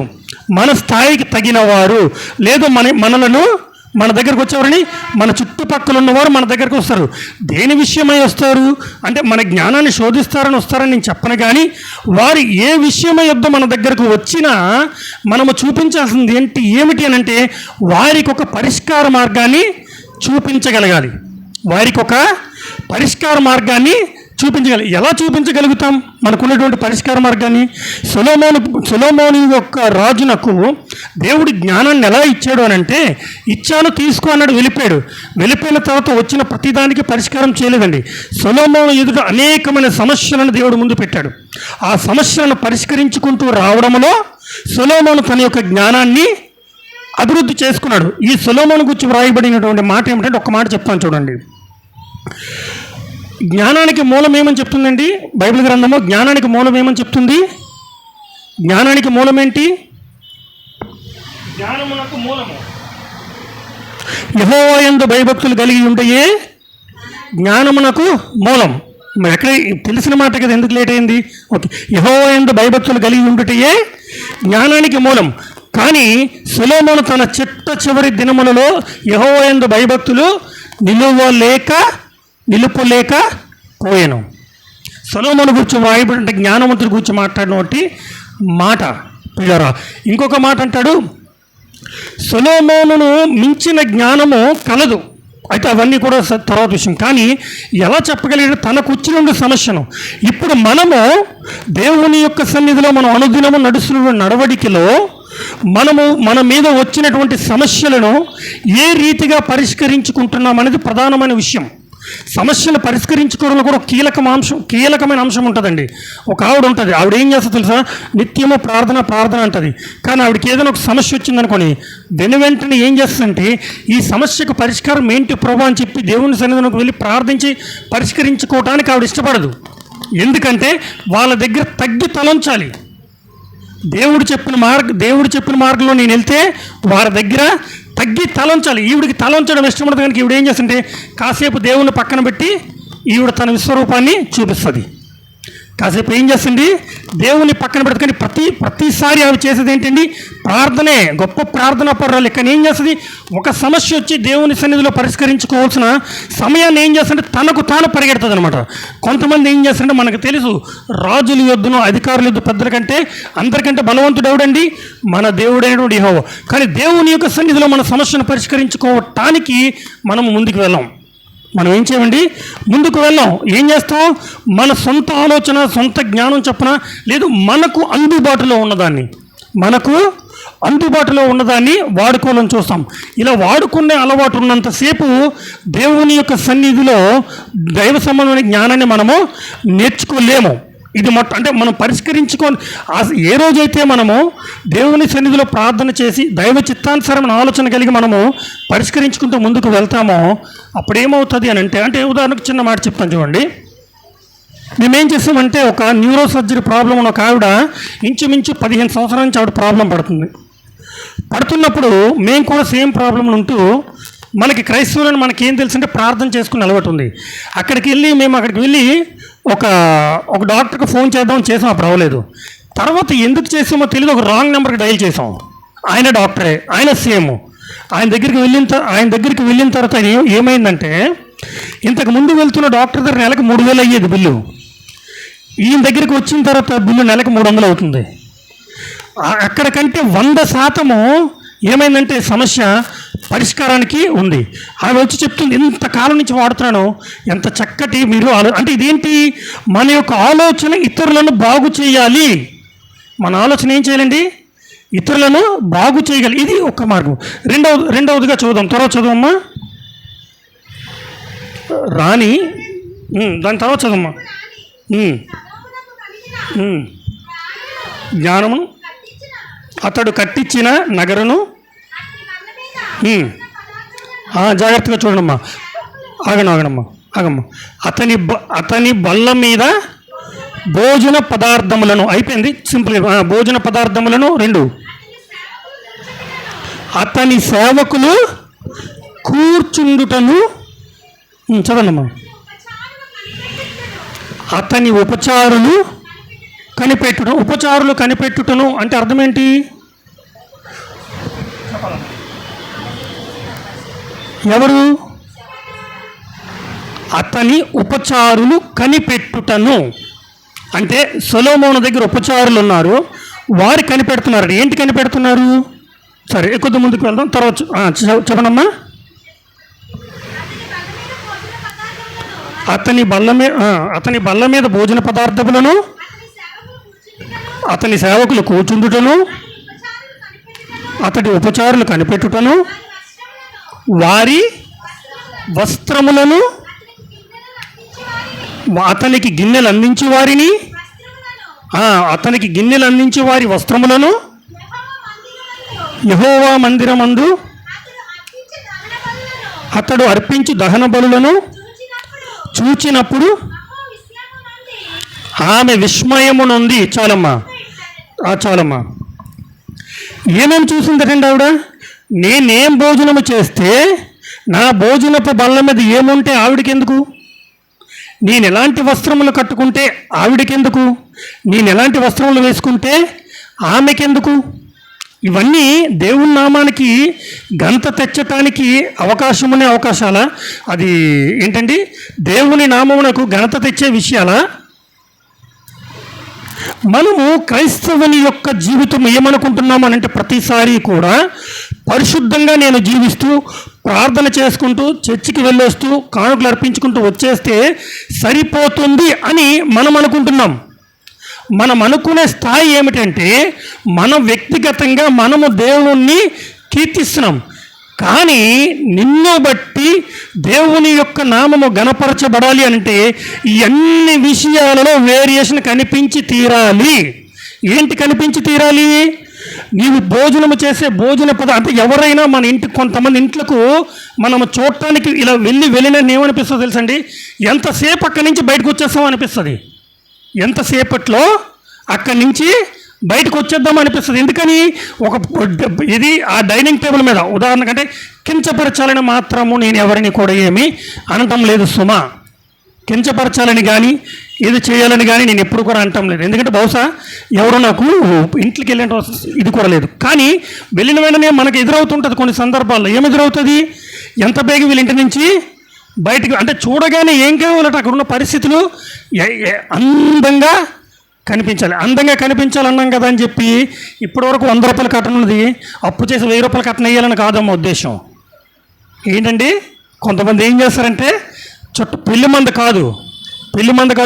మన స్థాయికి తగినవారు, లేదు మన దగ్గరకు వచ్చేవారని మన చుట్టుపక్కల ఉన్నవారు మన దగ్గరకు వస్తారు. దేని విషయమై వస్తారు అంటే, మన జ్ఞానాన్ని శోధిస్తారని వస్తారని నేను చెప్పను, కానీ వారు ఏ విషయమై యొద్ద మన దగ్గరకు వచ్చినా మనము చూపించాల్సింది ఏమిటి అని అంటే, వారికి ఒక పరిష్కార మార్గాన్ని చూపించగలగాలి. ఎలా చూపించగలుగుతాం మనకున్నటువంటి పరిష్కార మార్గాన్ని? సొలొమోను యొక్క రాజునకు దేవుడి జ్ఞానాన్ని ఎలా ఇచ్చాడు అని అంటే, ఇచ్చాను తీసుకో అన్నాడు, వెళ్ళిపోయిన తర్వాత వచ్చిన ప్రతిదానికి పరిష్కారం చేయలేదండి. సొలొమోను ఎదుట అనేకమైన సమస్యలను దేవుడు ముందు పెట్టాడు. ఆ సమస్యలను పరిష్కరించుకుంటూ రావడంలో సొలొమోను తన యొక్క జ్ఞానాన్ని అభివృద్ధి చేసుకున్నాడు. ఈ సొలొమోను గురించి వ్రాయబడినటువంటి మాట ఏమిటంటే, ఒక్క మాట చెప్తాను చూడండి. జ్ఞానానికి మూలం ఏమని చెప్తుందండి బైబిల్ గ్రంథము? జ్ఞానానికి మూలం ఏమని చెప్తుంది? జ్ఞానానికి మూలం ఏంటి? జ్ఞానమునకు మూలము యెహోవా యందు భయభక్తులు కలిగి ఉంటయే జ్ఞానమునకు మూలం. మరి ఎక్కడ తెలిసిన మాట కదా, ఎందుకు లేట్ అయింది? ఓకే, యెహోవా యందు భయభక్తులు కలిగి ఉంటయే జ్ఞానానికి మూలం. కానీ సొలొమోను తన చివరి దినములలో యెహోవా యందు భయభక్తులు నిలుపులేకపోయాను. సొలొమోను గురించి వ్రాయబడి జ్ఞానవంతుడి గురించి మాట్లాడినటువంటి మాట పిల్లరా. ఇంకొక మాట అంటాడు, సొలొమోనును మించిన జ్ఞానము కలదు. అయితే అవన్నీ కూడా తర్వాత విషయం. కానీ ఎలా చెప్పగలిగిన తనకు వచ్చిన సమస్యను ఇప్పుడు మనము దేవుని యొక్క సన్నిధిలో మనం అనుదినము నడుస్తున్న నడవడికలో మన మీద వచ్చినటువంటి సమస్యలను ఏ రీతిగా పరిష్కరించుకుంటున్నాం అనేది ప్రధానమైన విషయం. సమస్యలు పరిష్కరించుకోవడంలో కూడా కీలకమైన అంశం ఉంటుందండి. ఒక ఆవిడ ఉంటుంది, ఆవిడ ఏం చేస్తుంది తెలుసా? నిత్యము ప్రార్థన అంటుంది. కానీ ఆవిడకి ఏదైనా ఒక సమస్య వచ్చిందనుకోని వెంటనే ఏం చేస్తుందంటే, ఈ సమస్యకు పరిష్కారం ఏంటి ప్రభు అని చెప్పి దేవుని సన్నిధిలోకి వెళ్ళి ప్రార్థించి పరిష్కరించుకోవటానికి ఆవిడ ఇష్టపడదు. ఎందుకంటే వాళ్ళ దగ్గర తగ్గి తలంచాలి. దేవుడు చెప్పిన మార్గంలో నేను వెళ్తే వారి దగ్గర తగ్గి తలంచాలి. ఈవిడికి తలంచడం ఇష్టం ఉండదు కనుక ఈవిడ ఏం చేస్తుంటే కాసేపు దేవుని పక్కన పెట్టి ఈవిడ తన విశ్వరూపాన్ని చూపిస్తుంది. కాసేపు ఏం చేస్తుంది, దేవుని పక్కన పెడుతుంది. కానీ ప్రతిసారి ఆమె చేసేది ఏంటండి, ప్రార్థనే. గొప్ప ప్రార్థన పర్రాలు. ఇక్కడ ఏం చేస్తుంది, ఒక సమస్య వచ్చి దేవుని సన్నిధిలో పరిష్కరించుకోవాల్సిన సమయాన్ని ఏం చేస్తుంటే తనకు తాను పరిగెడుతుంది అనమాట. కొంతమంది ఏం చేస్తుంటే మనకు తెలుసు, రాజుల యుద్ధను, అధికారుల యుద్ధ పెద్దల కంటే అందరికంటే బలవంతుడు ఎవడండి, మన దేవుడైనటువంటి యెహోవా. కానీ దేవుని యొక్క సన్నిధిలో మన సమస్యను పరిష్కరించుకోవటానికి మనం ముందుకు వెళ్ళాం. మనం ఏం చేయండి, ముందుకు వెళ్ళాం. ఏం చేస్తాం, మన సొంత ఆలోచన, సొంత జ్ఞానం చొప్పున, లేదు మనకు అందుబాటులో ఉన్నదాన్ని వాడుకోవాలని చూస్తాం. ఇలా వాడుకునే అలవాటు ఉన్నంతసేపు దేవుని యొక్క సన్నిధిలో దైవ సంబంధమైన జ్ఞానాన్ని మనము నేర్చుకోలేము. ఇది అంటే మనం ఏ రోజైతే మనము దేవుని సన్నిధిలో ప్రార్థన చేసి దైవ చిత్తానుసారమైన ఆలోచన కలిగి మనము పరిష్కరించుకుంటూ ముందుకు వెళ్తామో అప్పుడేమవుతుంది అని అంటే ఉదాహరణకు చిన్న మాట చెప్తాను చూడండి. మేమేం చేస్తామంటే, ఒక న్యూరో సర్జరీ ప్రాబ్లం ఉన్న ఒక ఆవిడ ఇంచుమించు 15 సంవత్సరాల నుంచి ఆవిడ ప్రాబ్లం పడుతున్నప్పుడు మేము కూడా సేమ్ ప్రాబ్లం ఉంటూ, మనకి క్రైస్తవులను మనకేం తెలుసంటే ప్రార్థన చేసుకుని అలవాటు ఉంది. అక్కడికి వెళ్ళి ఒక డాక్టర్కి ఫోన్ చేసాం, అప్పుడు అవ్వలేదు. తర్వాత ఎందుకు చేసామో తెలియదు, ఒక రాంగ్ నెంబర్కి డైల్ చేసాం. ఆయన డాక్టరే, ఆయన సేమ్. ఆయన దగ్గరికి వెళ్ళిన తర్వాత ఏమైందంటే, ఇంతకు ముందు వెళ్తున్న డాక్టర్ దగ్గర నెలకు 3,000 అయ్యేది బిల్లు. ఈయన దగ్గరికి వచ్చిన తర్వాత బిల్లు నెలకు 300 అవుతుంది. అక్కడికంటే 100% ఏమైందంటే సమస్య పరిష్కారానికి ఉంది. ఆమె వచ్చి చెప్తుంది, ఇంతకాలం నుంచి వాడుతున్నాను, ఎంత చక్కటి మీరు అంటే ఇదేంటి, మన యొక్క ఆలోచన ఇతరులను బాగు చేయాలి. మన ఆలోచన ఏం చేయాలండి, ఇతరులను బాగు చేయగలి. ఇది ఒక మార్గం. రెండవదిగా చూద్దాం, తర్వాత చదువమ్మా రాణి. దాని తర్వాత చదవమ్మా. జ్ఞానము అతడు కట్టించిన నగరును. జాగ్రత్తగా చూడమ్మా, ఆగమ్మా. అతని బల్ల మీద భోజన పదార్థములను, అయిపోయింది సింపుల్గా, భోజన పదార్థములను 2, అతని సేవకులు కూర్చుండుటను. చదవమ్మా. అతని ఉపచారులు కనిపెట్టుటను అంటే అర్థం ఏంటి, ఎవరు, అతని ఉపచారులు కనిపెట్టుటను అంటే సొలొమోను దగ్గర ఉపచారులు ఉన్నారు, వారు కనిపెడుతున్నారు. ఏంటి కనిపెడుతున్నారు, సరే కొద్ది ముందుకు వెళ్దాం, తర్వాత చెప్పనమ్మా. అతని బల్ల మీద భోజన పదార్థములను, అతని సేవకులు కూర్చుండుటను, అతడి ఉపచారులు కనిపెట్టుటను, వారి వస్త్రములను, అతనికి గిన్నెలు అందించి వారి వస్త్రములను యెహోవా మందిరమందు అతడు అర్పించి దహన బలులను చూచినప్పుడు ఆమె విస్మయము నుండి. చాలమ్మా. ఏమేమి చూసిందటండి ఆవిడ, నేనేం భోజనము చేస్తే నా భోజనపు బల్ల మీద ఏముంటే ఆవిడకెందుకు, నేను ఎలాంటి వస్త్రములు కట్టుకుంటే ఆవిడకెందుకు, నేను ఎలాంటి వస్త్రములు వేసుకుంటే ఆమెకెందుకు. ఇవన్నీ దేవుని నామానికి ఘనత తెచ్చటానికి అవకాశాలా, అది ఏంటండి దేవుని నామమునకు ఘనత తెచ్చే విషయాలా? మనము క్రైస్తవుని యొక్క జీవితం ఏమనుకుంటున్నామనంటే, ప్రతిసారి కూడా పరిశుద్ధంగా నేను జీవిస్తూ ప్రార్థన చేసుకుంటూ చర్చికి వెళ్ళొస్తూ కానుకలు అర్పించుకుంటూ వచ్చేస్తే సరిపోతుంది అని మనం అనుకుంటున్నాం. మనం అనుకునే స్థాయి ఏమిటంటే, మనం వ్యక్తిగతంగా మనము దేవుణ్ణి కీర్తిస్తున్నాం, కానీ నిన్ను బట్టి దేవుని యొక్క నామము గణపరచబడాలి అంటే ఈ అన్ని విషయాలలో వేరియేషన్ కనిపించి తీరాలి. ఏంటి కనిపించి తీరాలి, నీవు భోజనము చేసే భోజన అంటే ఎవరైనా మన ఇంటికి, కొంతమంది ఇంట్లకు మనము చూడటానికి ఇలా వెళ్ళిన ఏమనిపిస్తుందో తెలుసండి, ఎంతసేపు అక్కడి నుంచి బయటకు వచ్చేస్తామో అనిపిస్తుంది. ఎంతసేపట్లో అక్కడి నుంచి బయటకు వచ్చేద్దాం అనిపిస్తుంది. ఎందుకని ఒక ఇది ఆ డైనింగ్ టేబుల్ మీద ఉదాహరణకంటే కించపరచాలని మాత్రము నేను ఎవరిని కూడా ఏమీ అనటం లేదు సుమా. కించపరచాలని కానీ ఇది చేయాలని కానీ నేను ఎప్పుడు కూడా అనటం లేదు. ఎందుకంటే బహుశా ఎవరో నాకు ఇంట్లోకి వెళ్ళిన ఇది కూడా లేదు. కానీ వెళ్ళిన వెంటనే మనకు ఎదురవుతుంటుంది కొన్ని సందర్భాల్లో. ఏం ఎదురవుతుంది? ఎంత బేగ వీళ్ళ ఇంటి నుంచి బయటికి అంటే చూడగానే ఏం కావాలంటే అక్కడ ఉన్న పరిస్థితులు అందంగా కనిపించాలి. అందంగా కనిపించాలన్నాం కదా అని చెప్పి ఇప్పటివరకు 100 రూపాయల కట్టన ఉన్నది అప్పు చేసి 1000 రూపాయల కట్టన వేయాలని కాదమ్మా ఉద్దేశం. ఏంటండి కొంతమంది ఏం చేస్తారంటే పెళ్లి మంది కాదు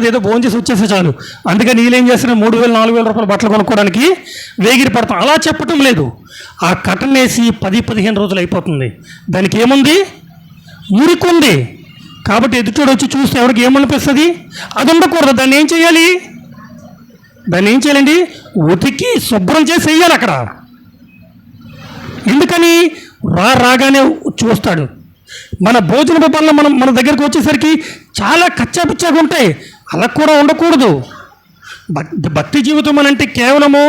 ఏదో భోజనం చేసి వచ్చేస్తే చాలు, అందుకని వీళ్ళు ఏం చేస్తారు 3000 4000 రూపాయల బట్టలు కొనుక్కోవడానికి వేగిరి పడతాం. అలా చెప్పటం లేదు. ఆ కట్టన వేసి 10-15 రోజులు అయిపోతుంది. దానికి ఏముంది? మురికుంది. కాబట్టి ఎదుటోడు వచ్చి చూస్తే ఎవరికి ఏమనిపిస్తుంది? అది ఉండకూడదు. దాన్ని ఏం చేయాలండి? ఉతికి శుభ్రం చేసి వేయాలి అక్కడ. ఎందుకని? రాగానే చూస్తాడు. మన భోజనపు పనులు మన దగ్గరికి వచ్చేసరికి చాలా కచ్చాపిచ్చాగా ఉంటాయి. అలా కూడా ఉండకూడదు. భక్తి జీవితం అని అంటే కేవలము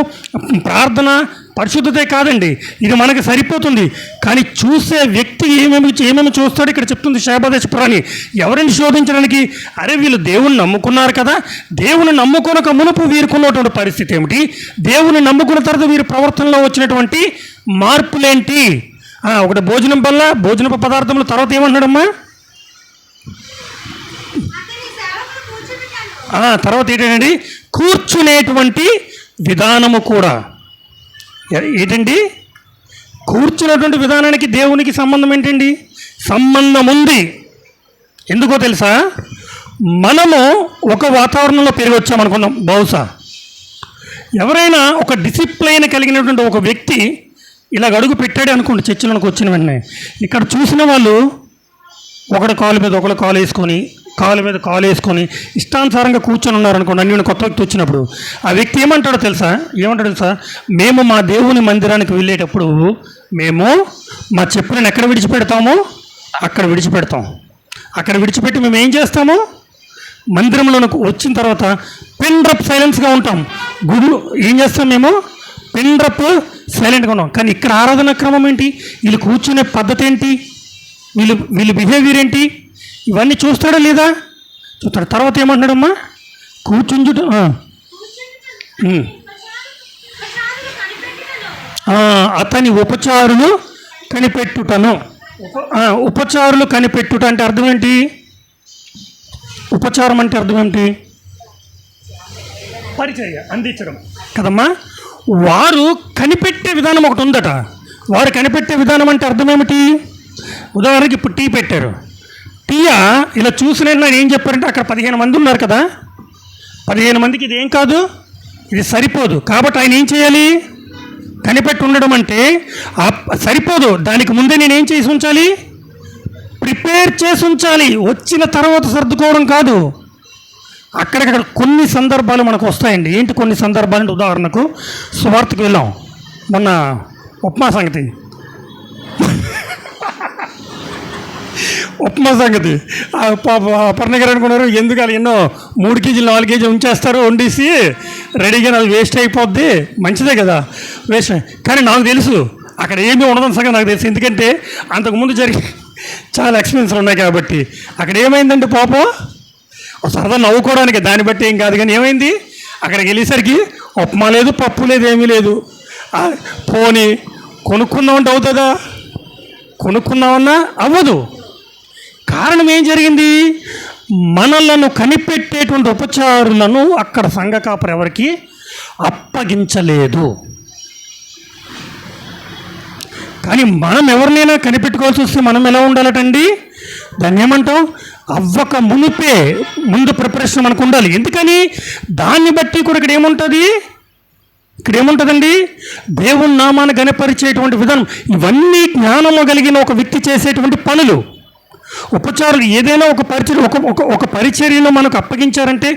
ప్రార్థన పరిశుద్ధతే కాదండి, ఇది మనకు సరిపోతుంది. కానీ చూసే వ్యక్తి ఏమేమి చూస్తాడో ఇక్కడ చెప్తుంది శేషాదేశ పురాణి. ఎవరిని శోధించడానికి? అరే వీళ్ళు దేవుని నమ్ముకున్నారు కదా, దేవుని నమ్ముకొనక మునుపు వీరుకున్నటువంటి పరిస్థితి ఏమిటి, దేవుని నమ్ముకున్న తర్వాత వీరి ప్రవర్తనలో వచ్చినటువంటి మార్పులేంటి. ఒకటి భోజనం వల్ల భోజనపు పదార్థముల తర్వాత ఏమంటున్నాడమ్మా? తర్వాత ఏంటండి? కూర్చునేటువంటి విధానము కూడా. ఏంటండి? కూర్చునేటువంటి విధానానికి దేవునికి సంబంధం ఏంటండి? సంబంధం ఉంది. ఎందుకో తెలుసా? మనము ఒక వాతావరణంలో పెరిగి వచ్చామనుకున్నాం. బహుశా ఎవరైనా ఒక డిసిప్లైన్ కలిగినటువంటి ఒక వ్యక్తి ఇలా అడుగు పెట్టాడు అనుకోండి, చర్చిలోకి వచ్చిన వెంటనే ఇక్కడ చూసిన వాళ్ళు ఒకటి కాలు మీద ఒకళ్ళు కాలు మీద కాలు వేసుకొని ఇష్టానుసారంగా కూర్చొని ఉన్నారనుకోండి. అన్ని కొత్త వ్యక్తి వచ్చినప్పుడు ఆ వ్యక్తి ఏమంటాడో తెలుసా? మేము మా దేవుని మందిరానికి వెళ్ళేటప్పుడు మేము మా చెప్పులను ఎక్కడ విడిచిపెడతామో అక్కడ విడిచిపెడతాం. అక్కడ విడిచిపెట్టి మేము ఏం చేస్తాము? మందిరంలోకి వచ్చిన తర్వాత పిన్ డ్రప్ సైలెన్స్గా ఉంటాం. గుడు ఏం చేస్తాం? మేము పిన్ డ్రప్ సైలెంట్గా ఉన్నాం. కానీ ఇక్కడ ఆరాధన క్రమం ఏంటి? వీళ్ళు కూర్చునే పద్ధతి ఏంటి? వీళ్ళు బిహేవియర్ ఏంటి? ఇవన్నీ చూస్తాడా లేదా? చూస్తాడు. తర్వాత ఏమంటున్నాడమ్మా? కూర్చుంచుట అతని ఉపచారులు కనిపెట్టుటను. ఉపచారులు కనిపెట్టుట అంటే అర్థం ఏంటి? ఉపచారం అంటే అర్థం ఏంటి? పరిచర్య అందించడం కదమ్మా. వారు కనిపెట్టే విధానం ఒకటి ఉందట. వారు కనిపెట్టే విధానం అంటే అర్థం ఏమిటి? ఉదాహరణకి ఇప్పుడు టీ పెట్టారు. టీయా ఇలా చూసిన ఏం చెప్పారంటే అక్కడ 15 మంది ఉన్నారు కదా, 15 మందికి ఇది ఏం కాదు, ఇది సరిపోదు. కాబట్టి ఆయన ఏం చేయాలి? కనిపెట్టి ఉండడం అంటే సరిపోదు. దానికి ముందే నేనేం చేసి ఉంచాలి? ప్రిపేర్ చేసి ఉంచాలి. వచ్చిన తర్వాత సర్దుకోవడం కాదు. అక్కడక్కడ కొన్ని సందర్భాలు మనకు వస్తాయండి. ఏంటి కొన్ని సందర్భాలు అంటే ఉదాహరణకు సువార్తకు వెళ్ళాం మొన్న. ఉప్మా సంగతి పర్ణగారు అనుకున్నారు ఎందుకు అలా ఎన్నో 3 కేజీలు 4 కేజీలు ఉంచేస్తారు వండేసి రెడీగా, అది వేస్ట్ అయిపోద్ది. మంచిదే కదా వేస్ట్. కానీ నాకు తెలుసు అక్కడ ఏమీ ఉండదని సంగతి నాకు తెలుసు. ఎందుకంటే అంతకుముందు జరిగి చాలా ఎక్స్పీరియన్స్లు ఉన్నాయి కాబట్టి. అక్కడ ఏమైందంటే పాపం సరదా నవ్వుకోవడానికి, దాన్ని బట్టి ఏం కాదు. కానీ ఏమైంది? అక్కడికి వెళ్ళేసరికి ఉప్మా లేదు, పప్పు లేదు, ఏమీ లేదు. పోనీ కొనుక్కుందామంటే అవుతుందా? కొనుక్కుందామన్నా అవ్వదు. కారణం ఏం జరిగింది? మనలను కనిపెట్టేటువంటి ఉపచారులను అక్కడ సంఘ కాపరి ఎవరికి అప్పగించలేదు. కానీ మనం ఎవరినైనా కనిపెట్టుకోవాల్సి వస్తే మనం ఎలా ఉండాలటండి? దాన్ని ఏమంటాం? అవ్వక మునిపే ముందు ప్రిపరేషన్ మనకు ఉండాలి. ఎందుకని? దాన్ని బట్టి కూడా ఇక్కడ ఏముంటుందండి? దేవుని నామాన్ని గణపరిచేటువంటి విధానం. ఇవన్నీ జ్ఞానంలో కలిగిన ఒక వ్యక్తి చేసేటువంటి పనులు. ఉపచారులు ఏదైనా ఒక పరిచర్యను మనకు అప్పగించారంటే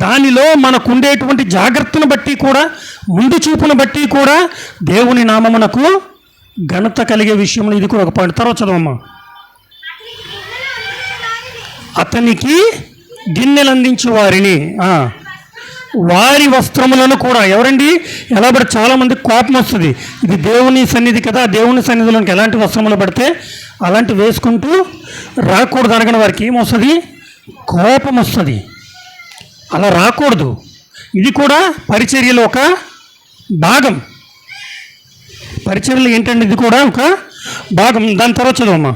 దానిలో మనకు ఉండేటువంటి జాగ్రత్తను బట్టి కూడా, ముందు చూపును బట్టి కూడా దేవుని నామమునకు ఘనత కలిగే విషయంలో ఇది కూడా ఒక పాయింట్. తర్వాత చదవమ్మా. అతనికి గిన్నెలు అందించే వారిని వారి వస్త్రములను కూడా. ఎవరండి? ఎలా పడితే చాలామంది కోపం వస్తుంది, ఇది దేవుని సన్నిధి కదా, దేవుని సన్నిధిలోనికి ఎలాంటి వస్త్రములు పడితే అలాంటి వేసుకుంటూ రాకూడదు అనగానే వారికి ఏమొస్తుంది? కోపం వస్తుంది. అలా రాకూడదు. ఇది కూడా పరిచర్యలో ఒక భాగం. పరిచర్యలు ఏంటంటే ఇది కూడా ఒక భాగం. దాని తర్వాత చదవమ్మా.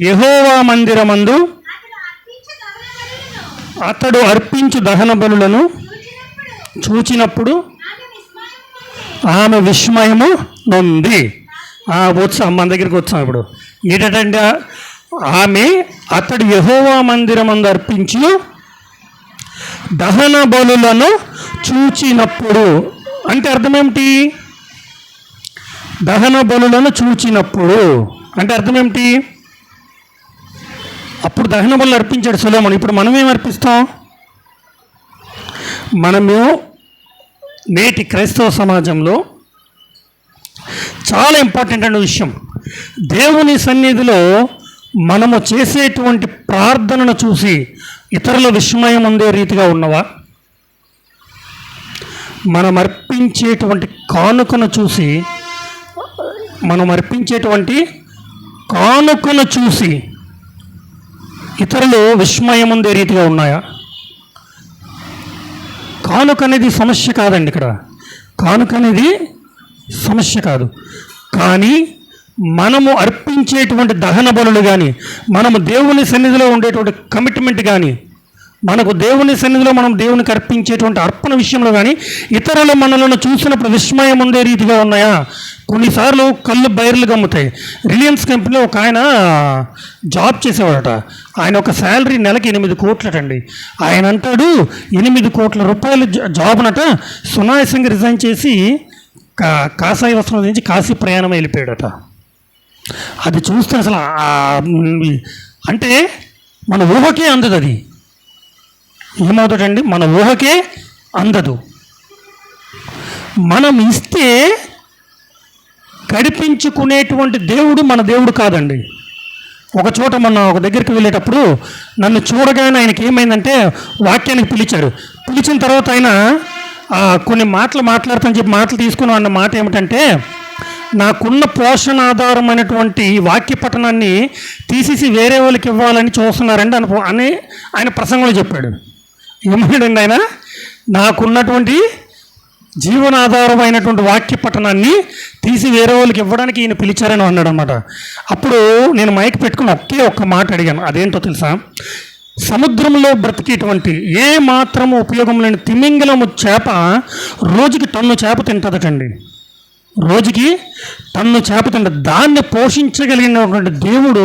యెహోవా మందిరమందు అతడు అర్పించు దహన బలులను చూచినప్పుడు ఆమె విస్మయము నొంది. వచ్చాం, మన దగ్గరికి వచ్చాం. ఇప్పుడు ఏంటంటే ఆమె అతడు యెహోవా మందిరమందు అర్పించు దహన బలులను చూచినప్పుడు అంటే అర్థం ఏమిటి? దహన బలులను చూచినప్పుడు అంటే అర్థం ఏమిటి? అప్పుడు దహన బలులు అర్పించాడు సొలొమోను. ఇప్పుడు మనం ఏం అర్పిస్తాం? మనము నేటి క్రైస్తవ సమాజంలో చాలా ఇంపార్టెంట్ అనే విషయం, దేవుని సన్నిధిలో మనము చేసేటువంటి ప్రార్థనను చూసి ఇతరుల విస్మయం ఉండే రీతిగా ఉన్నవా? మనం అర్పించేటువంటి కానుకను చూసి ఇతరులు విస్మయం ఉండే రీతిగా ఉన్నాయా? కానుక అనేది సమస్య కాదండి. ఇక్కడ కానుక అనేది సమస్య కాదు. కానీ మనము అర్పించేటువంటి దహన బలులు కానీ, మనము దేవుని సన్నిధిలో ఉండేటువంటి కమిట్మెంట్ కానీ, మనకు దేవుని సన్నిధిలో మనం దేవునికి అర్పించేటువంటి అర్పణ విషయంలో కానీ ఇతరులు మనలను చూసినప్పుడు విస్మయం ఉండే రీతిగా ఉన్నాయా? కొన్నిసార్లు కళ్ళు బైర్లు గమ్ముతాయి. రిలయన్స్ కంపెనీలో ఒక ఆయన జాబ్ చేసేవాడట. ఆయన ఒక శాలరీ నెలకి 8 కోట్లటండి. ఆయన అంటాడు 8 కోట్ల రూపాయలు జాబ్నట సునాయాసంగా రిజైన్ చేసి కాషాయ వస్త్రం నుంచి కాశీ ప్రయాణం వెళ్ళిపోయాడట. అది చూస్తే అసలు అంటే మన ఊహకే అందదు. అది ఏమవుతాడండి? మన ఊహకే అందదు. మనం ఇస్తే గడిపించుకునేటువంటి దేవుడు మన దేవుడు కాదండి. ఒక చోట మొన్న ఒక దగ్గరికి వెళ్ళేటప్పుడు నన్ను చూడగానే ఆయనకి ఏమైందంటే వాక్యానికి పిలిచాడు. పిలిచిన తర్వాత ఆయన కొన్ని మాట్లాడతానని చెప్పి మాటలు తీసుకుని అన్న మాట ఏమిటంటే, నాకున్న పోషణ ఆధారమైనటువంటి వాక్య పఠనాన్ని తీసేసి వేరే వాళ్ళకి ఇవ్వాలని చూస్తున్నారండి అని ఆయన ప్రసంగంలో చెప్పాడు. ఏమన్నాడండి ఆయన? నాకున్నటువంటి జీవనాధారమైనటువంటి వాక్య పఠనాన్ని తీసి వేరే వాళ్ళకి ఇవ్వడానికి ఈయన పిలిచారని అన్నాడు అనమాట. అప్పుడు నేను మైక్ పెట్టుకుని ఒక్క మాట అడిగాను. అదేంటో తెలుసా? సముద్రంలో బ్రతికేటువంటి ఏ మాత్రము ఉపయోగం లేని తిమింగలము చేప రోజుకి టన్ను చేప తింటుందటండి. రోజుకి టన్ను చేప తింటుంది. దాన్ని పోషించగలిగినటువంటి దేవుడు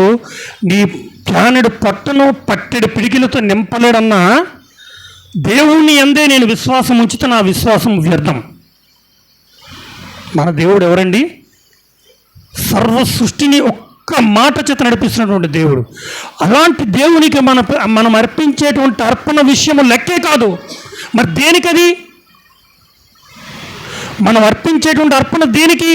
నీ ప్లానెడు పొట్టను పట్టెడు పిడికిలతో నింపలేడన్నా దేవుణ్ణి అందే నేను విశ్వాసం ఉంచితే నా విశ్వాసం వ్యర్థం. మన దేవుడు ఎవరండి? సర్వ సృష్టిని ఒక్క మాట చేత నడిపిస్తున్నటువంటి దేవుడు. అలాంటి దేవునికి మనం అర్పించేటువంటి అర్పణ విషయము లెక్కే కాదు. మరి దేనికది? మనం అర్పించేటువంటి అర్పణ దేనికి?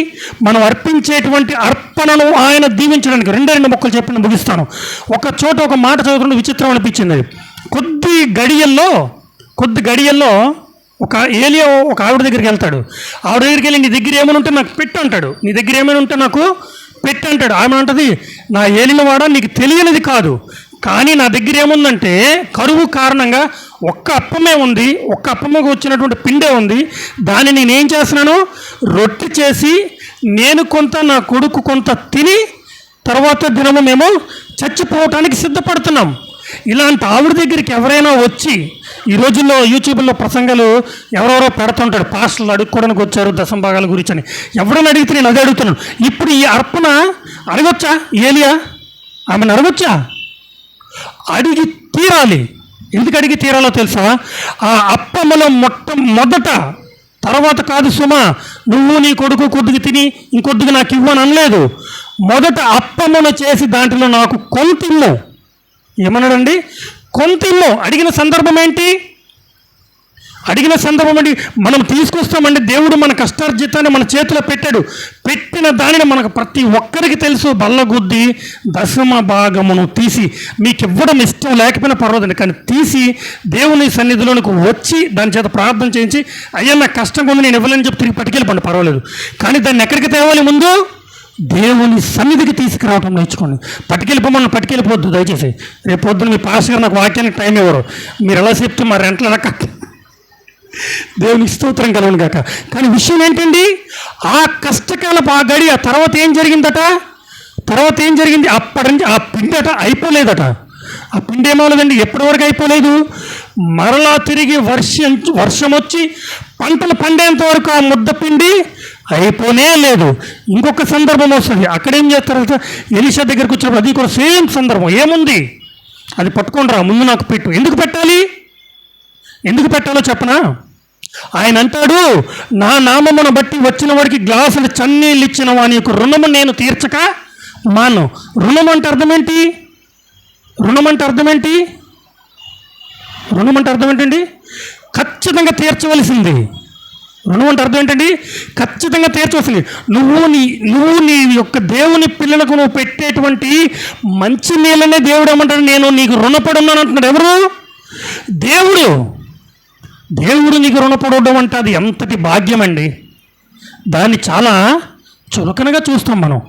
మనం అర్పించేటువంటి అర్పణను ఆయన దీవించడానికి. రెండు మొక్కలు చెప్పిన ముగిస్తాను. ఒక చోట ఒక మాట చదువుతుంటే విచిత్రం అనిపించింది. కొద్ది గడియల్లో ఒక ఏలియా ఒక ఆవిడ దగ్గరికి వెళ్తాడు. ఆవిడ దగ్గరికి వెళ్ళి నీ దగ్గర ఏమైనా ఉంటే నాకు పెట్టు అంటాడు. నీ దగ్గర ఏమైనా ఉంటే నాకు పెట్టు అంటాడు. ఆమె అంటది, నా ఏలినవాడ నీకు తెలియనిది కాదు, కానీ నా దగ్గర ఏముందంటే కరువు కారణంగా ఒక్క అప్పమే ఉంది, ఒక్క అప్పమ్మకు వచ్చినటువంటి పిండే ఉంది. దాన్ని నేనేం చేస్తున్నాను? రొట్టె చేసి నేను కొంత నా కొడుకు కొంత తిని తర్వాత దినము మేము చచ్చిపోవటానికి సిద్ధపడుతున్నాం. ఇలాంటి ఆవిడ దగ్గరికి ఎవరైనా వచ్చి, ఈ రోజుల్లో యూట్యూబ్లో ప్రసంగాలు ఎవరెవరో పెడుతుంటాడు, పాస్టర్లు అడుక్కోవడానికి వచ్చారు దశంభాగాల గురించి అని. ఎవరైనా అడిగితే నేను అదే అడుగుతున్నాను. ఇప్పుడు ఈ అర్పణ అడగొచ్చా? ఏలియా ఆమెను అడగొచ్చా? అడిగి తీరాలి. ఎందుకు అడిగి తీరాలో తెలుసా? ఆ అప్పములో మొదట, తర్వాత కాదు సుమా, నువ్వు నీ కొడుకు కొద్దిగా తిని ఇంకొద్దిగా నాకు ఇవ్వని అనలేదు. మొదట అప్పమును చేసి దాంట్లో నాకు కొంతిమ్ము. ఏమన్నాడండి? కొంతిమ్ము. అడిగిన సందర్భం ఏంటి? అడిగిన సందర్భం అండి, మనం తీసుకొస్తామండి. దేవుడు మన కష్టార్జితాన్ని మన చేతిలో పెట్టాడు. పెట్టిన దానిని మనకు ప్రతి ఒక్కరికి తెలుసు. బల్లగుద్ది దశమ భాగమును తీసి, మీకు ఇవ్వడం ఇష్టం లేకపోయినా పర్వాలేదండి, కానీ తీసి దేవుని సన్నిధిలోనికి వచ్చి దాని చేత ప్రార్థన చేయించి, అయ్యా నాకు కష్టంగా ఉంది నేను ఇవ్వలేని చెప్పి తిరిగి పట్టుకెళ్ళిపోండి, పర్వాలేదు. కానీ దాన్ని ఎక్కడికి తేవాలి? ముందు దేవుని సన్నిధికి తీసుకురావటం నేర్చుకోండి. పట్టుకెళ్ళిపోద్దు దయచేసి. రేపు పొద్దున మీ పాస్ గారు నాకు వాక్యానికి టైం ఇవ్వరు, మీరు ఎలా చెప్తే మా రెంట్ల రక దేవునికి స్తోత్రం కలవను కాక. కానీ విషయం ఏంటండి, ఆ కష్టకాలపు ఆ గడి ఆ తర్వాత ఏం జరిగిందట? అప్పటి నుంచి ఆ పిండి అట అయిపోలేదట. ఆ పిండి ఏమవలేదండి, ఎప్పటి వరకు అయిపోలేదు? మరలా తిరిగి వర్షం వచ్చి పంటలు పండేంత వరకు ఆ ముద్ద పిండి అయిపోనే లేదు. ఇంకొక సందర్భం వస్తుంది. అక్కడేం చేస్తారంటే ఎలీషా దగ్గరికి వచ్చినప్పుడు అది కూడా సేమ్ సందర్భం. ఏముంది? అది పట్టుకొని రా, ముందు నాకు పెట్టు. ఎందుకు పెట్టాలో చెప్పనా? ఆయన అంటాడు, నా నామమును బట్టి వచ్చిన వాడికి గ్లాసులు చన్నీళ్ళు ఇచ్చిన వాని యొక్క రుణము నేను తీర్చక మాను. రుణం అంటే అర్థం ఏంటండి? ఖచ్చితంగా తీర్చవలసింది. రుణం అంటే అర్థం ఏంటండి? ఖచ్చితంగా తీర్చవలసింది. నువ్వు నీ యొక్క దేవుని పిల్లలకు నువ్వు పెట్టేటువంటి మంచి నీళ్ళనే దేవుడు ఏమంటాడు, నేను నీకు రుణపడి ఉన్నాను అంటున్నాడు. ఎవరు? దేవుడు నీకు రుణపడడం అంటే అది ఎంతటి భాగ్యం అండి. దాన్ని చాలా చులకనగా చూస్తాం మనం.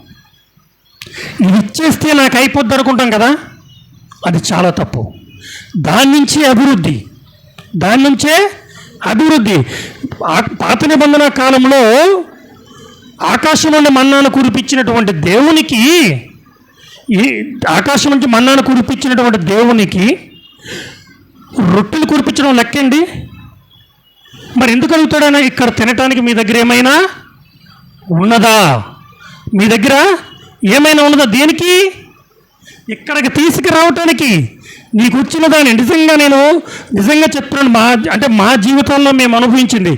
ఇది ఇచ్చేస్తే నాకు అయిపోద్ది అనుకుంటాం కదా, అది చాలా తప్పు. దాని నుంచే అభివృద్ధి. పాత నిబంధన కాలంలో ఆకాశం నుండి మన్నాను కురిపించినటువంటి దేవునికి, ఆకాశం నుంచి మన్నాను కురిపించినటువంటి దేవునికి రొట్టెలు కురిపించడం లెక్కండి. మరి ఎందుకు అడుగుతాడైనా, ఇక్కడ తినటానికి మీ దగ్గర ఏమైనా ఉన్నదా? మీ దగ్గర ఏమైనా ఉన్నదా? దేనికి? ఇక్కడికి తీసుకురావటానికి. నీకు వచ్చిన దాన్ని నిజంగా చెప్తున్నాను. మా జీవితంలో మేము అనుభవించింది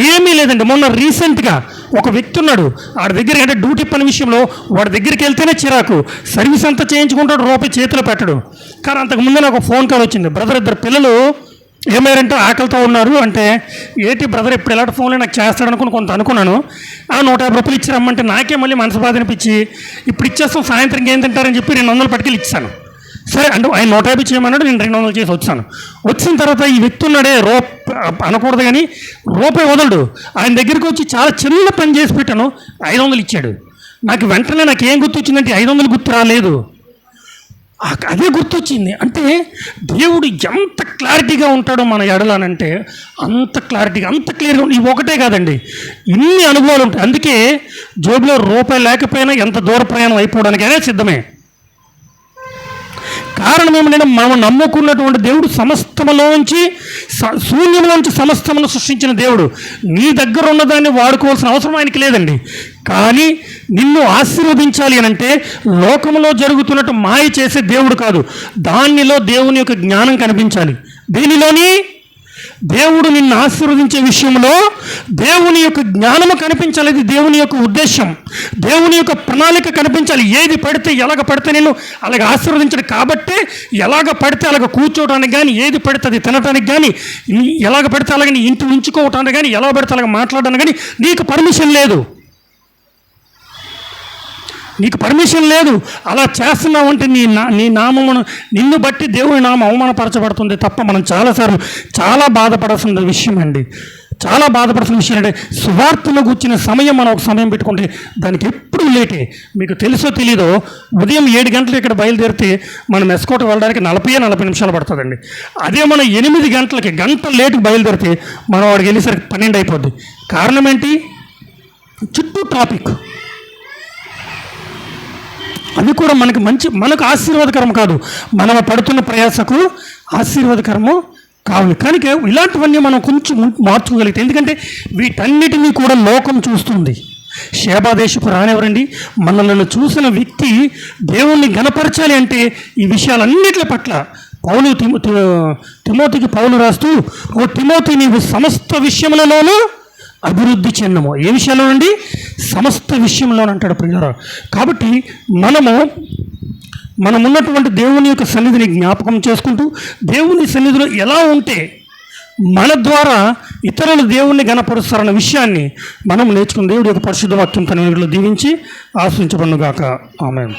ఏమీ లేదండి. మొన్న రీసెంట్గా ఒక వ్యక్తి ఉన్నాడు, వాడి దగ్గర అంటే డ్యూటీ పని విషయంలో వాడి దగ్గరికి వెళ్తేనే చిరాకు. సర్వీస్ అంతా చేయించుకుంటాడు, రూపాయి చేతిలో పెట్టడు. కానీ అంతకుముందు నాకు ఫోన్ కాల్ వచ్చింది. బ్రదర్, 2 పిల్లలు ఏమైనా ఆకలితో ఉన్నారు అంటే, ఏంటి బ్రదర్ ఇప్పుడు ఎలాంటి ఫోన్లో నాకు చేస్తాడనుకుని కొంత అనుకున్నాను. 150 రూపాయలు ఇచ్చి రమ్మంటే నాకే మళ్ళీ మనసు బాధ అనిపించి, ఇప్పుడు ఇచ్చేస్తాం సాయంత్రం ఏం తింటారని చెప్పి 200 పట్టుకెళ్ళి ఇచ్చాను. సరే అంటే ఆయన 150 చేయమన్నాడు, నేను 200 చేసి వచ్చాను. వచ్చిన తర్వాత ఈ వ్యక్తి ఉన్నాడే, అనకూడదు కానీ రూపాయి వదలడు. ఆయన దగ్గరికి వచ్చి చాలా చిన్న పని చేసి పెట్టాను, 500 ఇచ్చాడు. నాకు వెంటనే ఏం గుర్తొచ్చిందంటే 500 గుర్తు రాలేదు, అదే గుర్తొచ్చింది. అంటే దేవుడు ఎంత క్లారిటీగా ఉంటాడో మన ఎడలనంటే అంత క్లారిటీగా, అంత క్లియర్గా. ఇవి ఒకటే కాదండి, ఇన్ని అనుభవాలు ఉంటాయి. అందుకే జోబులో రూపాయి లేకపోయినా ఎంత దూర ప్రయాణం అయిపోవడానికైనా సిద్ధమే. కారణం ఏమిటంటే మనం నమ్ముకున్నటువంటి దేవుడు సమస్తములోంచి, శూన్యంలోంచి సమస్తమును సృష్టించిన దేవుడు. నీ దగ్గర ఉన్నదాన్ని వాడుకోవాల్సిన అవసరం ఆయనకి లేదండి. కానీ నిన్ను ఆశీర్వదించాలి అని అంటే లోకంలో జరుగుతున్నట్టు మాయ చేసే దేవుడు కాదు, దానిలో దేవుని యొక్క జ్ఞానం కనిపించాలి. దేనిలోని? దేవుడు నిన్ను ఆశీర్వదించే విషయంలో దేవుని యొక్క జ్ఞానము కనిపించాలి. ఇది దేవుని యొక్క ఉద్దేశం, దేవుని యొక్క ప్రణాళిక కనిపించాలి. ఏది పడితే ఎలాగ పడితే నేను అలాగ ఆశీర్వదించడు కాబట్టి, ఎలాగ పడితే అలాగ కూర్చోవడానికి కానీ, ఏది పడితే అది తినడానికి కానీ, ఎలాగ పడితే అలాగ నీ ఇంటి ఉంచుకోవటానికి కానీ, ఎలా పడితే అలాగ మాట్లాడడానికి కానీ నీకు పర్మిషన్ లేదు. అలా చేస్తున్నావంటే నీ నామమును, నిన్ను బట్టి దేవుని నామం అవమానపరచబడుతుంది తప్ప మనం చాలాసార్లు చాలా బాధపడాల్సిన విషయం అండి. చాలా బాధపడాల్సిన విషయం అంటే, సువార్తను కూర్చిన సమయం మనం ఒక సమయం పెట్టుకుంటే దానికి ఎప్పుడు లేటే. మీకు తెలుసో తెలీదో, ఉదయం 7 గంటలు ఇక్కడ బయలుదేరితే మనం ఎస్కోట్ వెళ్ళడానికి 40 నిమిషాలు పడుతుందండి. అదే మనం 8 గంటలకి గంట లేటుకు బయలుదేరితే మనం వాడికి వెళ్ళేసరికి 12 అయిపోద్ది. కారణం ఏంటి? చుట్టూ ట్రాఫిక్. అది కూడా మనకు ఆశీర్వాదకరం కాదు, మనం పడుతున్న ప్రయాసకు ఆశీర్వాదకరము కావాలి. కనుక ఇలాంటివన్నీ మనం కొంచెం మార్చుకోగలిగితే, ఎందుకంటే వీటన్నిటినీ కూడా లోకం చూస్తుంది. శేబాదేశపు రానివ్వరండి, మనల్ని చూసిన వ్యక్తి దేవుణ్ణి గణపరచాలి అంటే ఈ విషయాలన్నిటి పట్ల తిమోతికి పౌలు రాస్తూ, ఓ తిమోతి, నీవు సమస్త విషయములలోనూ అభివృద్ధి చెందము. ఏ విషయంలో అండి? సమస్త విషయంలో అంటాడు ప్రియులారా. కాబట్టి మనం ఉన్నటువంటి దేవుని యొక్క సన్నిధిని జ్ఞాపకం చేసుకుంటూ, దేవుని సన్నిధిలో ఎలా ఉంటే మన ద్వారా ఇతరులు దేవుణ్ణి గణపరుస్తారన్న విషయాన్ని మనం నేర్చుకుని దేవుడి యొక్క పరిశుద్ధ వాక్యం తన వెలుగులో దీవించి ఆశ్రయించబడుగాక. ఆమేన్.